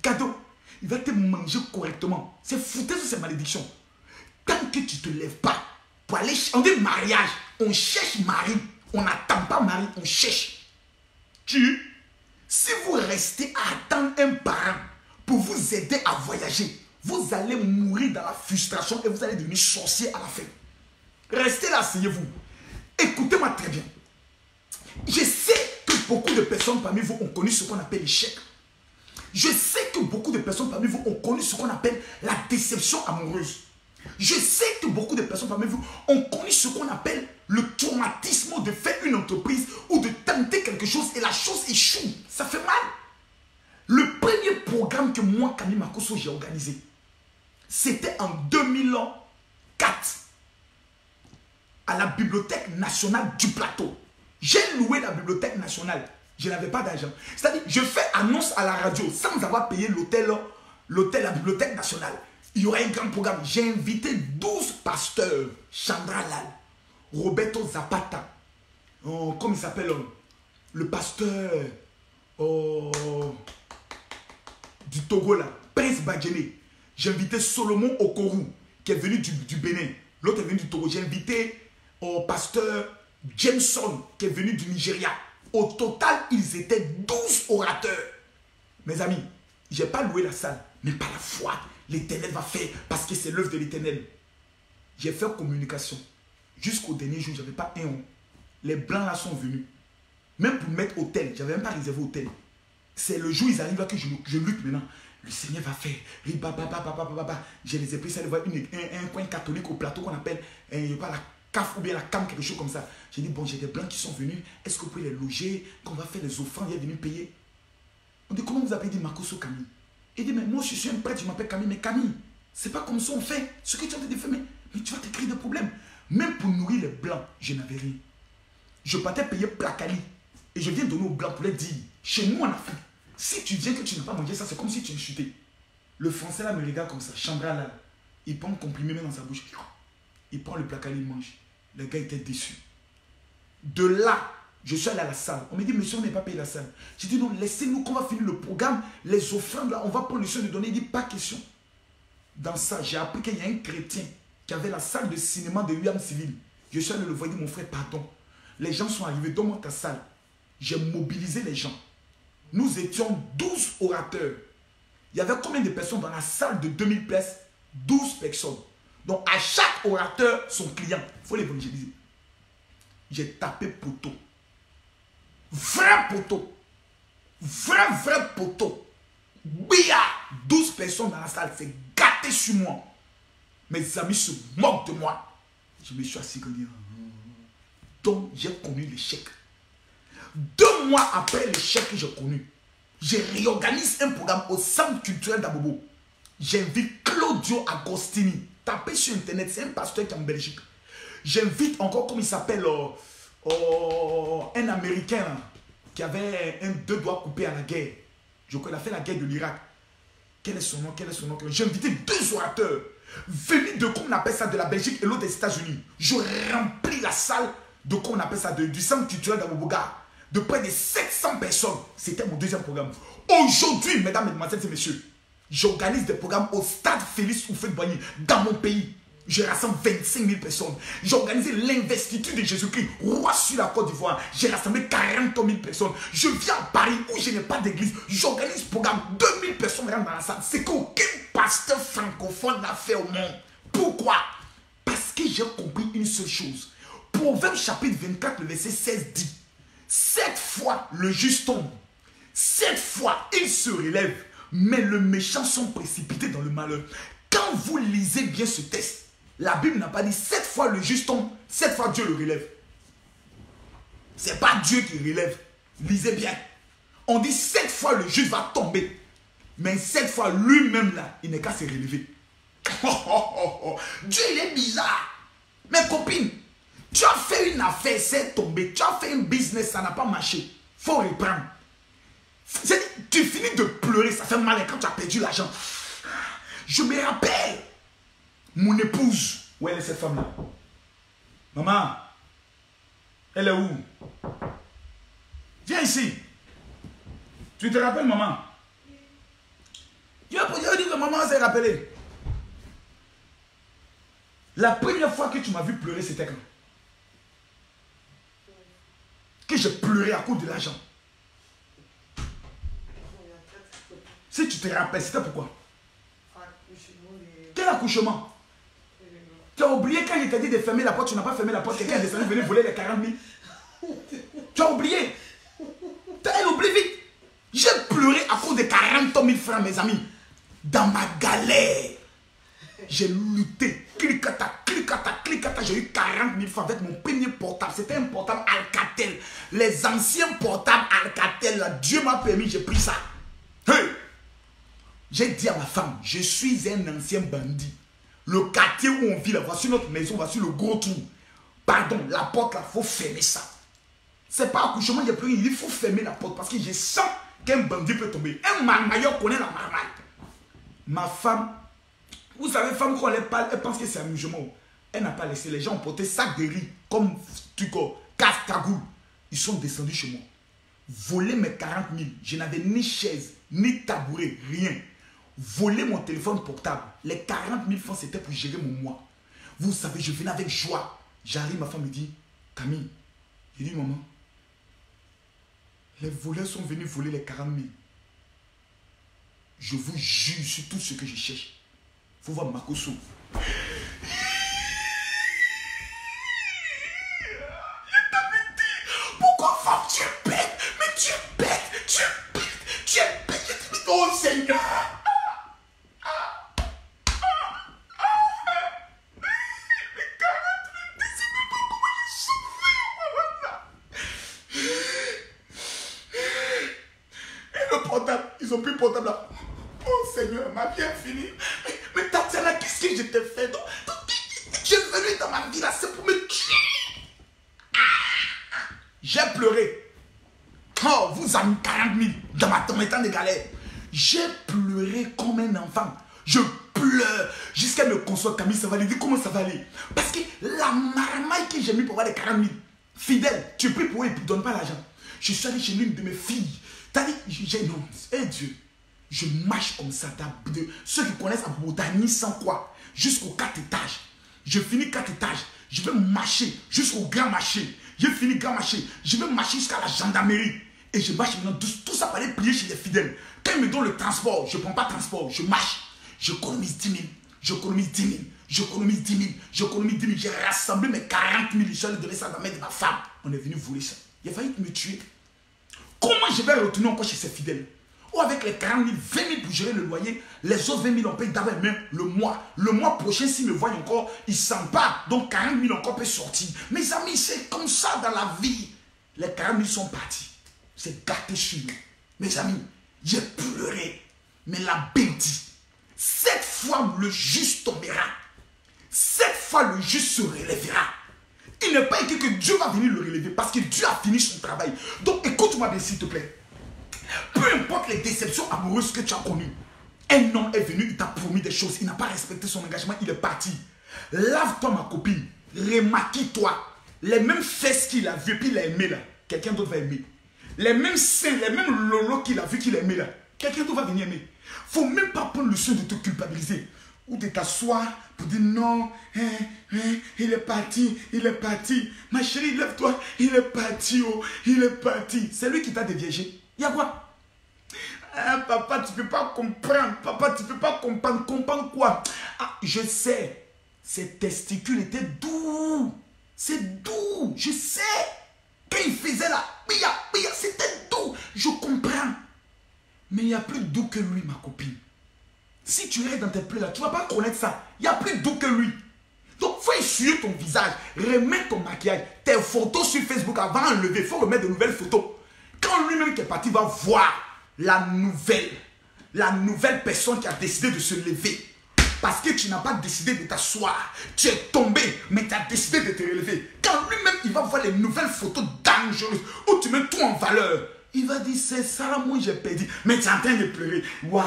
Cadeau. Il va te manger correctement. C'est foutu sur ces malédictions. Tant que tu ne te lèves pas pour aller... On dit mariage. On cherche mari. On n'attend pas mari. On cherche. Si vous restez à attendre un parent pour vous aider à voyager, vous allez mourir dans la frustration et vous allez devenir sorcier à la fin. Restez là, asseyez-vous. Écoutez-moi très bien. Je sais que beaucoup de personnes parmi vous ont connu ce qu'on appelle l'échec. Je sais que beaucoup de personnes parmi vous ont connu ce qu'on appelle la déception amoureuse. Je sais que beaucoup de personnes parmi vous ont connu ce qu'on appelle le traumatisme de faire une entreprise ou de tenter quelque chose et la chose échoue. Ça fait mal. Le premier programme que moi, Camille Makosso, j'ai organisé, c'était en 2004 à la Bibliothèque nationale du Plateau. J'ai loué la Bibliothèque nationale. Je n'avais pas d'argent. C'est-à-dire, je fais annonce à la radio sans avoir payé l'hôtel, la Bibliothèque nationale. Il y aurait un grand programme. J'ai invité 12 pasteurs. Chandra Lal, Roberto Zapata, comment il s'appelle, le pasteur du Togo là, Prince Badjene. J'ai invité Solomon Okoru, qui est venu du Bénin. L'autre est venu du Togo. J'ai invité pasteur Jameson, qui est venu du Nigeria. Au total, ils étaient 12 orateurs. Mes amis, je n'ai pas loué la salle, mais par la foi, l'Éternel va faire, parce que c'est l'œuvre de l'Éternel. J'ai fait communication. Jusqu'au dernier jour, je n'avais pas un rond. Les blancs là sont venus. Même pour mettre hôtel, je n'avais même pas réservé hôtel. C'est le jour où ils arrivent là que je lutte maintenant. Le Seigneur va faire. Je les ai pris, ça de voir un coin catholique au plateau qu'on appelle la CAF ou bien la CAM, quelque chose comme ça. J'ai dit, bon, j'ai des blancs qui sont venus. Est-ce que vous pouvez les loger? Qu'on va faire les offrandes, il est venu payer. On dit, comment vous appelez? Il dit, Makosso Camille. Il dit, mais moi je suis un prêtre, je m'appelle Camille. Mais Camille, c'est pas comme ça on fait. Ce que tu as dit de faire, mais tu vas te créer des problèmes. Même pour nourrir les blancs, je n'avais rien. Je partais payer Placali. Et je viens donner aux blancs pour les dire, chez nous en Afrique, si tu viens que tu n'as pas mangé ça, c'est comme si tu insultais. Le français là me regarde comme ça, Chandra là. Il prend un comprimé dans sa bouche. Il prend le Placali, il mange. Le gars était déçu. De là, je suis allé à la salle. On me dit, monsieur, on n'est pas payé la salle. J'ai dit, non, laissez-nous qu'on va finir le programme. Les offrandes, là, on va prendre le soin de donner. Il dit, pas question. Dans ça, j'ai appris qu'il y a un chrétien qui avait la salle de cinéma de William Civil. Je suis allé le voir, il dit, mon frère, pardon. Les gens sont arrivés, donne-moi ta salle. J'ai mobilisé les gens. Nous étions 12 orateurs. Il y avait combien de personnes dans la salle de 2000 places? 12 personnes. Donc, à chaque orateur, son client. Il faut l'évangéliser. J'ai tapé poteau. Vrai poteau. Vrai poteau. Bia! 12 personnes dans la salle. C'est gâté sur moi. Mes amis se moquent de moi. Je me suis assis comme dire. Donc, j'ai connu l'échec. 2 mois après l'échec que j'ai connu, je réorganise un programme au Centre culturel d'Abobo. J'invite Claudio Agostini. Tapez sur Internet, c'est un pasteur qui est en Belgique. J'invite encore, comme il s'appelle, un Américain là, qui avait 2 doigts coupés à la guerre. Je crois qu'il a fait la guerre de l'Irak. Quel est son nom? J'ai invité 2 orateurs venus de, comment on appelle ça, de la Belgique et l'autre des États-Unis. Je remplis la salle de, comment on appelle ça, du Centre culturel d'Aboboga. De près de 700 personnes. C'était mon 2e programme. Aujourd'hui, mesdames, mesdemoiselles et messieurs, j'organise des programmes au stade Félix Houphouët-Boigny, dans mon pays. Je rassemble 25 000 personnes. J'ai organisé l'investiture de Jésus-Christ, roi sur la Côte d'Ivoire. J'ai rassemblé 40 000 personnes. Je viens à Paris où je n'ai pas d'église. J'organise un programme, 2000 personnes rentrent dans la salle. C'est qu'aucun pasteur francophone n'a fait au monde. Pourquoi? Parce que j'ai compris une seule chose. Proverbe chapitre 24, le verset 16 dit: 7 fois le juste tombe, 7 fois il se relève, mais le méchant sont précipités dans le malheur. Quand vous lisez bien ce texte, la Bible n'a pas dit 7 fois le juste tombe, 7 fois Dieu le relève. Ce n'est pas Dieu qui relève. Lisez bien. On dit 7 fois le juste va tomber, mais 7 fois lui-même là, il n'est qu'à se relever. Dieu il est bizarre. Mes copines, tu as fait une affaire, c'est tombé. Tu as fait un business, ça n'a pas marché. Il faut reprendre. Tu finis de pleurer, ça fait mal quand tu as perdu l'argent. Je me rappelle, mon épouse, où elle est cette femme-là? Maman, elle est où? Viens ici. Tu te rappelles, maman? Je vais dire que maman s'est rappelée. La première fois que tu m'as vu pleurer, c'était quand? Que j'ai pleuré à cause de l'argent. Si tu te rappelles, c'était pourquoi? Quel accouchement? Tu as oublié quand il t'a dit de fermer la porte, tu n'as pas fermé la porte, quelqu'un est descendu, venir voler les 40 000. Tu as oublié. Tu as oublié vite. J'ai pleuré à cause de 40 000 francs, mes amis. Dans ma galère. J'ai lutté. Clicata, clicata, clicata. J'ai eu 40 000 francs avec mon premier portable. C'était un portable Alcatel. Les anciens portables Alcatel, là, Dieu m'a permis, j'ai pris ça. Hey! J'ai dit à ma femme, je suis un ancien bandit. Le quartier où on vit là, voici notre maison, voici le gros trou. Pardon, la porte là, il faut fermer ça. C'est pas accouchement, il n'y a plus rien. Il faut fermer la porte parce que je sens qu'un bandit peut tomber. Un marmailleur connaît la marmaille. Ma femme, vous savez, femme, quand elle parle, elle pense que c'est amusement. Elle n'a pas laissé. Les gens ont porté sac de riz, comme Tuco, casse-cagoule. Ils sont descendus chez moi. Voler mes 40 000. Je n'avais ni chaise, ni tabouret, rien. Voler mon téléphone portable. Les 40 000 francs, c'était pour gérer mon mois. Vous savez, je venais avec joie. J'arrive, ma femme me dit, Camille, j'ai dit, maman, les voleurs sont venus voler les 40 000. Je vous jure sur tout ce que je cherche. Il faut voir Makoso. Pourquoi femme tu es bête? Mais tu es bête, tu es bête, tu es bête. Oh Seigneur. Ils ont pris le portable là. Oh Seigneur, ma vie est finie. Mais Tatiana, qu'est-ce que je t'ai fait? Je suis venu dans ma vie là, c'est pour me tuer. J'ai pleuré. Oh, vous avez mis 40 000 dans mes temps de galère. J'ai pleuré comme un enfant. Je pleure jusqu'à me consoler. Camille, ça va aller. Dis comment ça va aller. Parce que la marmaille que j'ai mis pour avoir les 40 000, fidèle, tu pries pour eux, ils ne donnent pas l'argent. Je suis allé chez l'une de mes filles. T'as dit, j'ai non, Dieu, je marche comme ça. Ceux qui connaissent à Boutani sans quoi, jusqu'aux 4 étages. Je finis 4 étages, je vais marcher jusqu'au grand marché. J'ai fini grand marché, je vais marcher jusqu'à la gendarmerie. Et je marche maintenant, tout ça pour aller plier chez les fidèles. Quand ils me donnent le transport, je ne prends pas de transport, je marche. J'économise 10 000, j'économise 10 000, j'économise 10 000, j'économise 10 000. J'ai rassemblé mes 40 000, je suis allé donner ça à la mère de ma femme. On est venu voler ça. Il a failli me tuer. Comment je vais retourner encore chez ces fidèles? Ou avec les 40 000, 20 000 pour gérer le loyer, les autres 20 000 on paye d'abord même le mois. Le mois prochain, s'ils me voient encore, ils ne sentent pas. Donc 40 000 encore peut sortir. Mes amis, c'est comme ça dans la vie. Les 40 000 sont partis. C'est gâté sur nous. Mes amis, j'ai pleuré. Mais la Bible dit, 7 fois le juste tombera. 7 fois le juste se relèvera. Il n'est pas écrit que Dieu va venir le relever parce que Dieu a fini son travail. Donc écoute-moi bien s'il te plaît. Peu importe les déceptions amoureuses que tu as connues, un homme est venu, il t'a promis des choses, il n'a pas respecté son engagement, il est parti. Lave-toi ma copine, remaquille-toi. Les mêmes fesses qu'il a vues, puis il a aimé là, quelqu'un d'autre va aimer. Les mêmes seins, les mêmes lolos qu'il a vu qu'il a aimé là, quelqu'un d'autre va venir aimer. Il ne faut même pas prendre le soin de te culpabiliser. ou de t'asseoir pour dire non, il est parti, il est parti. Ma chérie, lève-toi, il est parti, oh, il est parti. C'est lui qui t'a déviégé. Il y a quoi? Ah, papa, tu ne peux pas comprendre. Papa, tu ne peux pas comprendre. Comprendre quoi? Ah, je sais. Ses testicules étaient doux. C'est doux. Je sais. Quand il faisait là, c'était doux. Je comprends. Mais il n'y a plus doux que lui, ma copine. Si tu es dans tes plaies là, tu ne vas pas connaître ça. Il n'y a plus doux que lui. Donc, il faut essuyer ton visage, remettre ton maquillage, tes photos sur Facebook avant d'enlever. Il faut remettre de nouvelles photos. Quand lui-même qui est parti va voir la nouvelle personne qui a décidé de se lever. Parce que tu n'as pas décidé de t'asseoir. Tu es tombé, mais tu as décidé de te relever. Quand lui-même, il va voir les nouvelles photos dangereuses où tu mets tout en valeur. Il va dire, c'est ça, moi j'ai perdu. Mais tu es en train de pleurer. Waouh,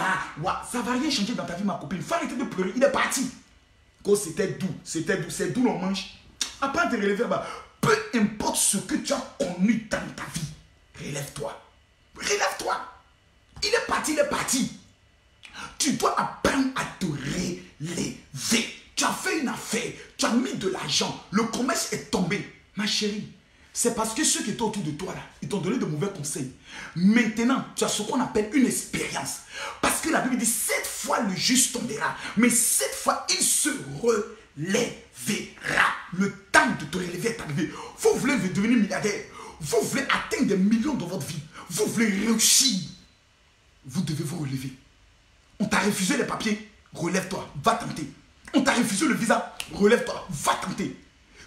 ça ne va rien changer dans ta vie, ma copine. Il faut arrêter de pleurer. Il est parti. C'était doux, c'est doux, on mange. Après de te relever, peu importe ce que tu as connu dans ta vie, relève-toi. Relève-toi. Il est parti, il est parti. Tu dois apprendre à te relever. Tu as fait une affaire, tu as mis de l'argent, le commerce est tombé. Ma chérie, c'est parce que ceux qui étaient autour de toi là, ils t'ont donné de mauvais conseils. Maintenant, tu as ce qu'on appelle une expérience. Parce que la Bible dit, 7 fois le juste tombera, mais 7 fois il se relèvera. Le temps de te relever est arrivé. Vous voulez devenir milliardaire, vous voulez atteindre des millions dans votre vie, vous voulez réussir, vous devez vous relever. On t'a refusé les papiers, relève-toi, va tenter. On t'a refusé le visa, relève-toi, va tenter.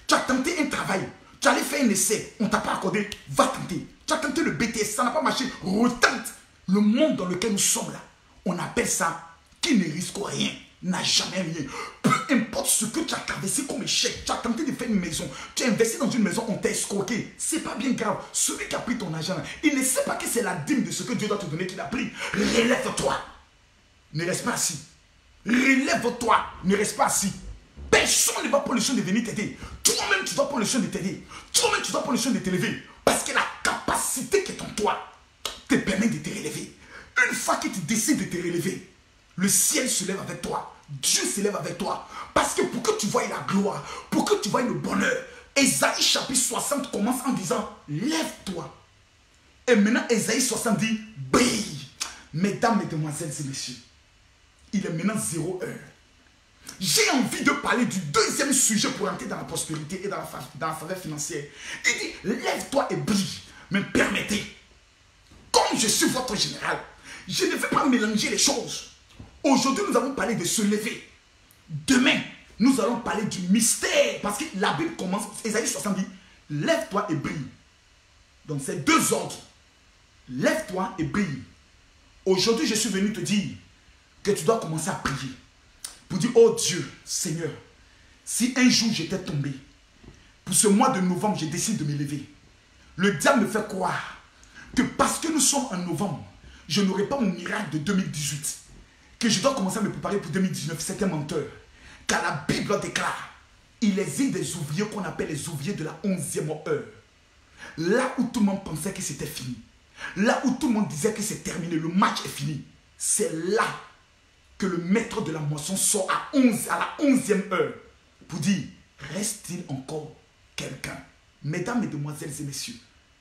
Tu as tenté un travail, tu allais faire un essai, on ne t'a pas accordé, va tenter. Tu as tenté le BTS, ça n'a pas marché, retente. Le monde dans lequel nous sommes là, on appelle ça qui ne risque rien, n'a jamais rien. Peu importe ce que tu as traversé comme échec, tu as tenté de faire une maison, tu as investi dans une maison, on t'a escroqué. C'est pas bien grave. Celui qui a pris ton argent, il ne sait pas que c'est la dîme de ce que Dieu doit te donner qu'il a pris. Relève-toi. Ne reste pas assis. Relève-toi. Ne reste pas assis. Personne ne va prendre le soin de venir t'aider. Toi-même, tu dois prendre le soin de t'aider. Toi-même, tu dois prendre le soin de t'élever. Parce que la capacité qui est en toi te permet de te relever. Une fois que tu décides de te relever, le ciel se lève avec toi. Dieu se lève avec toi. Parce que pour que tu voies la gloire, pour que tu voies le bonheur, Ésaïe chapitre 60 commence en disant, lève-toi. Et maintenant, Ésaïe 60 dit, brille. Mesdames, mesdemoiselles et messieurs, il est maintenant 0 heure. J'ai envie de parler du deuxième sujet pour entrer dans la prospérité et dans la faveur financière. Il dit, lève-toi et brille. Mais permettez, comme je suis votre général, je ne vais pas mélanger les choses. Aujourd'hui, nous allons parler de se lever. Demain, nous allons parler du mystère. Parce que la Bible commence, Ésaïe 60 dit, lève-toi et brille. Donc, c'est 2 ordres. Lève-toi et brille. Aujourd'hui, je suis venu te dire que tu dois commencer à prier. Pour dire, oh Dieu, Seigneur, si un jour j'étais tombé, pour ce mois de novembre, je décide de me lever. Le diable me fait croire que parce que nous sommes en novembre, je n'aurai pas mon miracle de 2018. Que je dois commencer à me préparer pour 2019. C'est un menteur. Car la Bible déclare, il existe des ouvriers qu'on appelle les ouvriers de la 11e heure. Là où tout le monde pensait que c'était fini. Là où tout le monde disait que c'est terminé, le match est fini. C'est là que le maître de la moisson sort à la 11e heure pour dire, reste-t-il encore quelqu'un? Mesdames, mesdemoiselles et messieurs,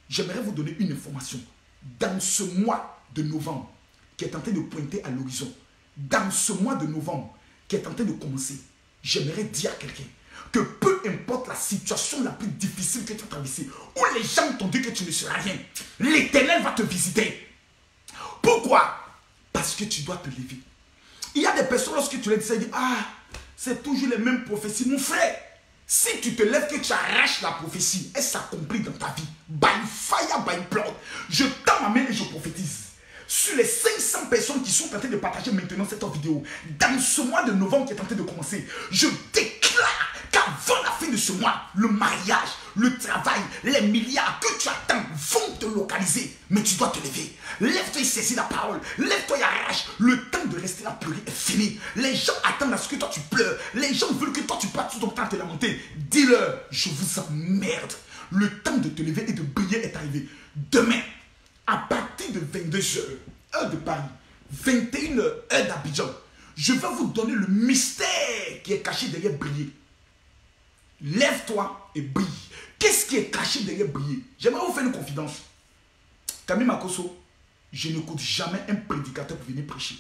j'aimerais vous donner une information. Dans ce mois de novembre qui est en train de pointer à l'horizon, dans ce mois de novembre qui est en train de commencer, j'aimerais dire à quelqu'un que peu importe la situation la plus difficile que tu as traversée, où les gens t'ont dit que tu ne seras rien, l'Éternel va te visiter. Pourquoi? Parce que tu dois te lever. Il y a des personnes, lorsque tu les dis, ils disent, ah, c'est toujours les mêmes prophéties. Mon frère, si tu te lèves, que tu arraches la prophétie, elle s'accomplit dans ta vie. By fire, by blood. Je tends ma main et je prophétise. Sur les 500 personnes qui sont en train de partager maintenant cette vidéo, dans ce mois de novembre qui est en train de commencer, je déclare qu'avant la fin de ce mois, le mariage, le travail, les milliards que tu attends vont te localiser. Mais tu dois te lever. Lève-toi et saisis la parole. Lève-toi et arrache. Le temps de rester là pleurer est fini. Les gens attendent à ce que toi tu pleures. Les gens veulent que toi tu passes tout ton temps à te lamenter. Dis-leur, je vous emmerde. Le temps de te lever et de briller est arrivé. Demain, à partir de 22h, heure de Paris, 21h, heure d'Abidjan, Je vais vous donner le mystère qui est caché derrière briller. Lève-toi et brille. Qu'est-ce qui est caché derrière briller? J'aimerais vous faire une confidence. Camille Makosso, je n'écoute jamais un prédicateur pour venir prêcher.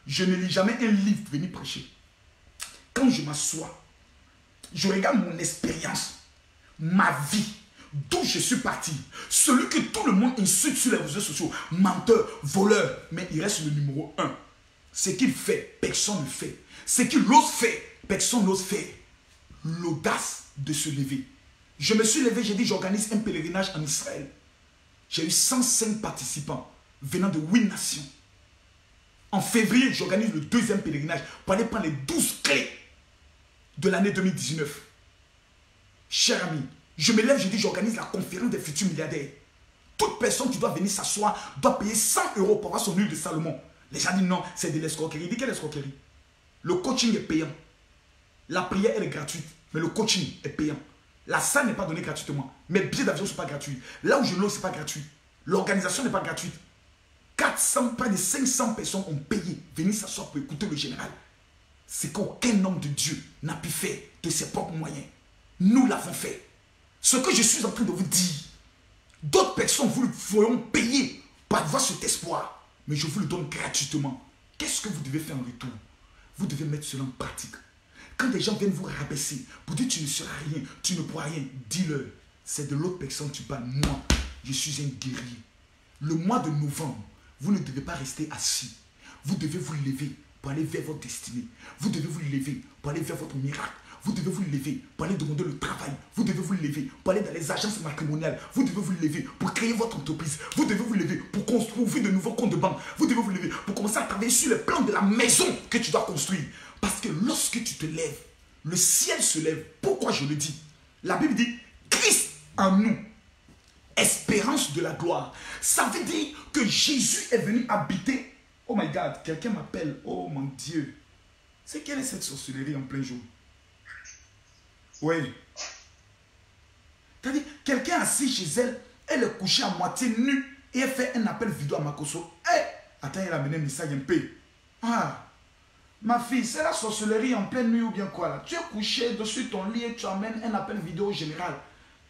Je ne lis jamais un livre pour venir prêcher. Quand je m'assois, je regarde mon expérience, ma vie, d'où je suis parti. Celui que tout le monde insulte sur les réseaux sociaux, menteur, voleur, mais il reste le numéro 1. Ce qu'il fait, personne ne fait. Ce qu'il ose faire, personne n'ose faire. L'audace de se lever. Je me suis levé, j'ai dit j'organise un pèlerinage en Israël. J'ai eu 105 participants venant de 8 nations. En février, j'organise le 2e pèlerinage pour aller prendre les 12 clés de l'année 2019. Cher ami, je me lève, je dis j'organise la conférence des futurs milliardaires. Toute personne qui doit venir s'asseoir doit payer 100 € pour avoir son huile de Salomon. Les gens disent non, c'est de l'escroquerie. Il dit quelle escroquerie? Le coaching est payant. La prière, elle est gratuite, mais le coaching est payant. La salle n'est pas donnée gratuitement. Mes billets d'avion ne sont pas gratuits. Là où je loge, ce n'est pas gratuit. L'organisation n'est pas gratuite. 400, près de 500 personnes ont payé. Venir s'asseoir pour écouter le général. C'est qu'aucun homme de Dieu n'a pu faire de ses propres moyens. Nous l'avons fait. Ce que je suis en train de vous dire, d'autres personnes vous le feront payer pour avoir cet espoir. Mais je vous le donne gratuitement. Qu'est-ce que vous devez faire en retour? Vous devez mettre cela en pratique. Quand des gens viennent vous rabaisser pour dire tu ne seras rien, tu ne pourras rien, dis-leur, c'est de l'autre personne que tu parles. Moi, je suis un guerrier. Le mois de novembre, vous ne devez pas rester assis. Vous devez vous lever pour aller vers votre destinée. Vous devez vous lever pour aller vers votre miracle. Vous devez vous lever pour aller demander le travail. Vous devez vous lever pour aller dans les agences matrimoniales. Vous devez vous lever pour créer votre entreprise. Vous devez vous lever pour construire de nouveaux comptes de banque. Vous devez vous lever pour commencer à travailler sur le plan de la maison que tu dois construire. Parce que lorsque tu te lèves, le ciel se lève. Pourquoi je le dis? La Bible dit, Christ en nous, espérance de la gloire. Ça veut dire que Jésus est venu habiter. Oh my God, quelqu'un m'appelle. Oh mon Dieu. C'est quelle est cette sorcellerie en plein jour? Oui. C'est-à-dire, quelqu'un assis chez elle, elle est couchée à moitié nue et elle fait un appel vidéo à Makosso. Hey! Attends, elle a amené un message un peu. Ah! Ma fille, c'est la sorcellerie en pleine nuit ou bien quoi là? Tu es couché dessus ton lit et tu amènes un appel vidéo général.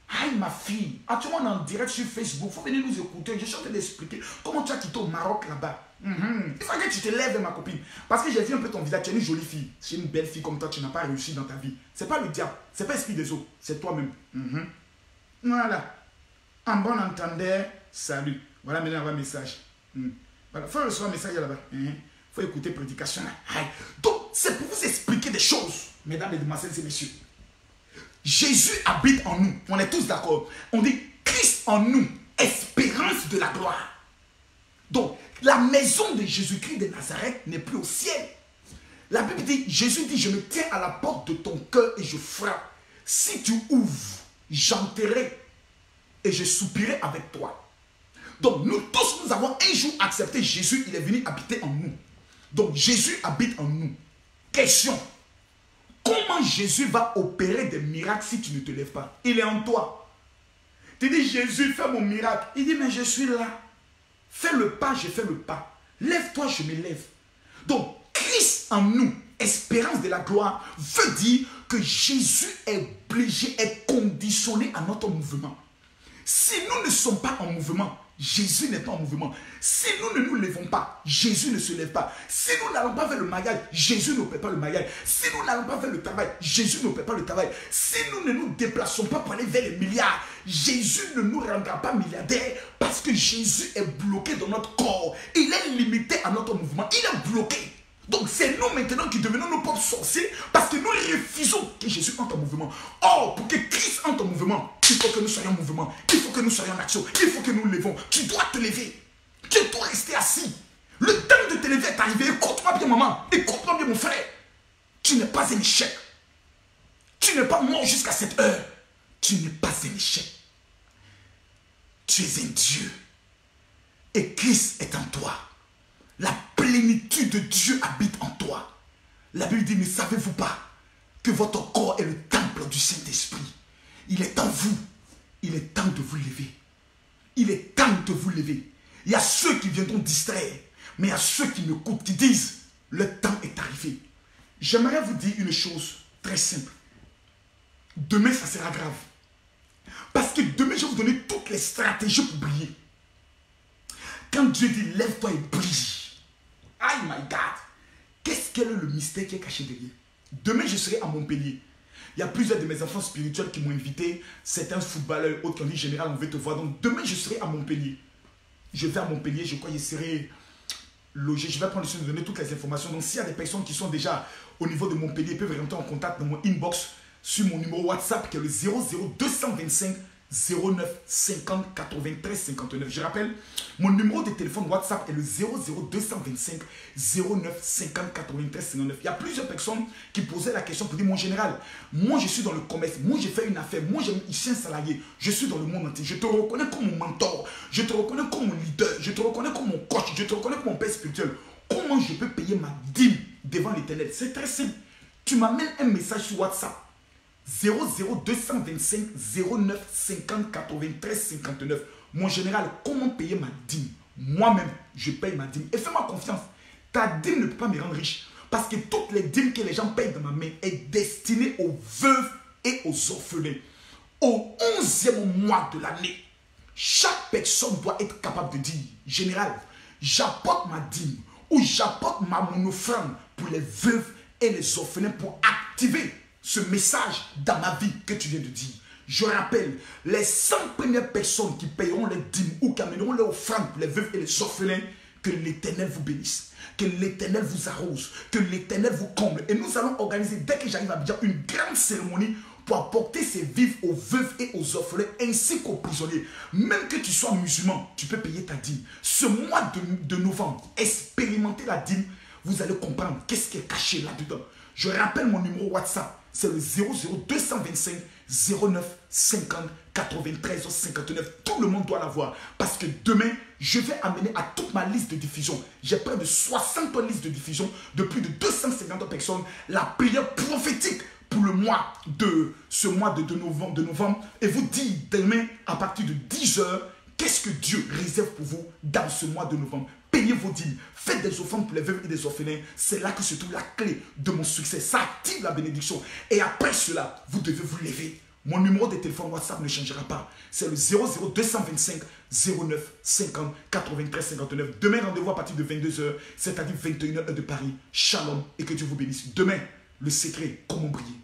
Aïe ma fille, actuellement on est en direct sur Facebook, il faut venir nous écouter. Je suis en train d'expliquer comment tu as quitté au Maroc là-bas. Il faut que tu te lèves ma copine. Parce que j'ai vu un peu ton visage, tu es une jolie fille. C'est une belle fille comme toi, tu n'as pas réussi dans ta vie. C'est pas le diable, c'est pas l'esprit des eaux, c'est toi-même. Voilà. En bon entendeur, salut. Voilà maintenant un message. Voilà, il faut recevoir un message là-bas. Il faut écouter prédication là. Donc, c'est pour vous expliquer des choses, mesdames et demoiselles et messieurs. Jésus habite en nous. On est tous d'accord. On dit Christ en nous, espérance de la gloire. Donc, la maison de Jésus-Christ de Nazareth n'est plus au ciel. La Bible dit, Jésus dit, je me tiens à la porte de ton cœur et je frappe. Si tu ouvres, j'entrerai et je soupirai avec toi. Donc, nous tous, nous avons un jour accepté Jésus, il est venu habiter en nous. Donc, Jésus habite en nous. Question. Comment Jésus va opérer des miracles si tu ne te lèves pas? Il est en toi. Tu dis, Jésus, fais mon miracle. Il dit, mais je suis là. Fais le pas, je fais le pas. Lève-toi, je me lève. Donc, Christ en nous, espérance de la gloire, veut dire que Jésus est obligé, est conditionné à notre mouvement. Si nous ne sommes pas en mouvement, Jésus n'est pas en mouvement. Si nous ne nous levons pas, Jésus ne se lève pas. Si nous n'allons pas vers le mariage, Jésus ne paie pas le mariage. Si nous n'allons pas vers le travail, Jésus ne paie pas le travail. Si nous ne nous déplaçons pas pour aller vers les milliards, Jésus ne nous rendra pas milliardaires parce que Jésus est bloqué dans notre corps. Il est limité à notre mouvement. Il est bloqué. Donc c'est nous maintenant qui devenons nos propres sorciers parce que nous refusons que Jésus entre en mouvement. Or, pour que Christ entre en mouvement, il faut que nous soyons en mouvement. Il faut que nous soyons en action. Il faut que nous levons. Tu dois te lever. Tu dois rester assis. Le temps de te lever est arrivé. Écoute-moi bien maman. Écoute-moi bien mon frère. Tu n'es pas un échec. Tu n'es pas mort jusqu'à cette heure. Tu n'es pas un échec. Tu es un Dieu. Et Christ est en toi. La plénitude de Dieu habite en toi. La Bible dit, ne savez-vous pas que votre corps est le temple du Saint-Esprit? Il est en vous. Il est temps de vous lever. Il est temps de vous lever. Il y a ceux qui viendront distraire, mais il y a ceux qui m'écoutent, qui disent, Le temps est arrivé. J'aimerais vous dire une chose très simple. Demain, ça sera grave. Parce que demain, je vais vous donner toutes les stratégies pour briller. Quand Dieu dit, lève-toi et brille. Oh my God. Quel est le mystère qui est caché derrière? Demain, je serai à Montpellier. Il y a plusieurs de mes enfants spirituels qui m'ont invité. Certains footballeurs, autres qui ont dit, général, on veut te voir. Donc demain, je serai à Montpellier. Je vais à Montpellier, je crois que je serai logé. Je vais prendre le soin de donner toutes les informations. Donc s'il y a des personnes qui sont déjà au niveau de Montpellier, ils peuvent rentrer en contact dans mon inbox sur mon numéro WhatsApp qui est le 00225 09 50 93 59. Je rappelle, mon numéro de téléphone WhatsApp est le 00225 09 50 93 59. Il y a plusieurs personnes qui posaient la question pour dire, mon général, moi je suis dans le commerce, moi j'ai fait une affaire, moi je suis un salarié, je suis dans le monde entier, je te reconnais comme mon mentor, je te reconnais comme mon leader, je te reconnais comme mon coach, je te reconnais comme mon père spirituel. Comment je peux payer ma dîme devant l'Éternel? C'est très simple. Tu m'amènes un message sur WhatsApp. 00225 09 50 93 59. Mon général, comment payer ma dîme? Moi-même, je paye ma dîme. Et fais-moi confiance. Ta dîme ne peut pas me rendre riche. Parce que toutes les dîmes que les gens payent dans ma main est destinée aux veuves et aux orphelins. Au 11e mois de l'année, chaque personne doit être capable de dire, général, j'apporte ma dîme ou j'apporte mon offrande pour les veuves et les orphelins pour activer ce message dans ma vie que tu viens de dire. Je rappelle, les 100 premières personnes qui paieront les dîmes ou qui amèneront les offrandes pour les veuves et les orphelins, que l'Éternel vous bénisse, que l'Éternel vous arrose, que l'Éternel vous comble. Et nous allons organiser, dès que j'arrive à Abidjan, une grande cérémonie pour apporter ces vivres aux veuves et aux orphelins ainsi qu'aux prisonniers. Même que tu sois musulman, tu peux payer ta dîme. Ce mois de novembre, expérimentez la dîme, vous allez comprendre qu'est-ce qui est caché là-dedans. Je rappelle mon numéro WhatsApp, c'est le 00225 09 50 93 59. Tout le monde doit l'avoir. Parce que demain, je vais amener à toute ma liste de diffusion. J'ai près de 60 listes de diffusion de plus de 250 personnes. La prière prophétique pour le mois ce mois de novembre. Et vous dites demain, à partir de 10 h, qu'est-ce que Dieu réserve pour vous dans ce mois de novembre? Payez vos dîmes, faites des offrandes pour les veuves et des orphelins. C'est là que se trouve la clé de mon succès. Ça active la bénédiction. Et après cela, vous devez vous lever. Mon numéro de téléphone WhatsApp ne changera pas. C'est le 00225 09 50 93 59. Demain, rendez-vous à partir de 22 h, c'est-à-dire 21 h de Paris. Shalom et que Dieu vous bénisse. Demain, le secret, comment briller.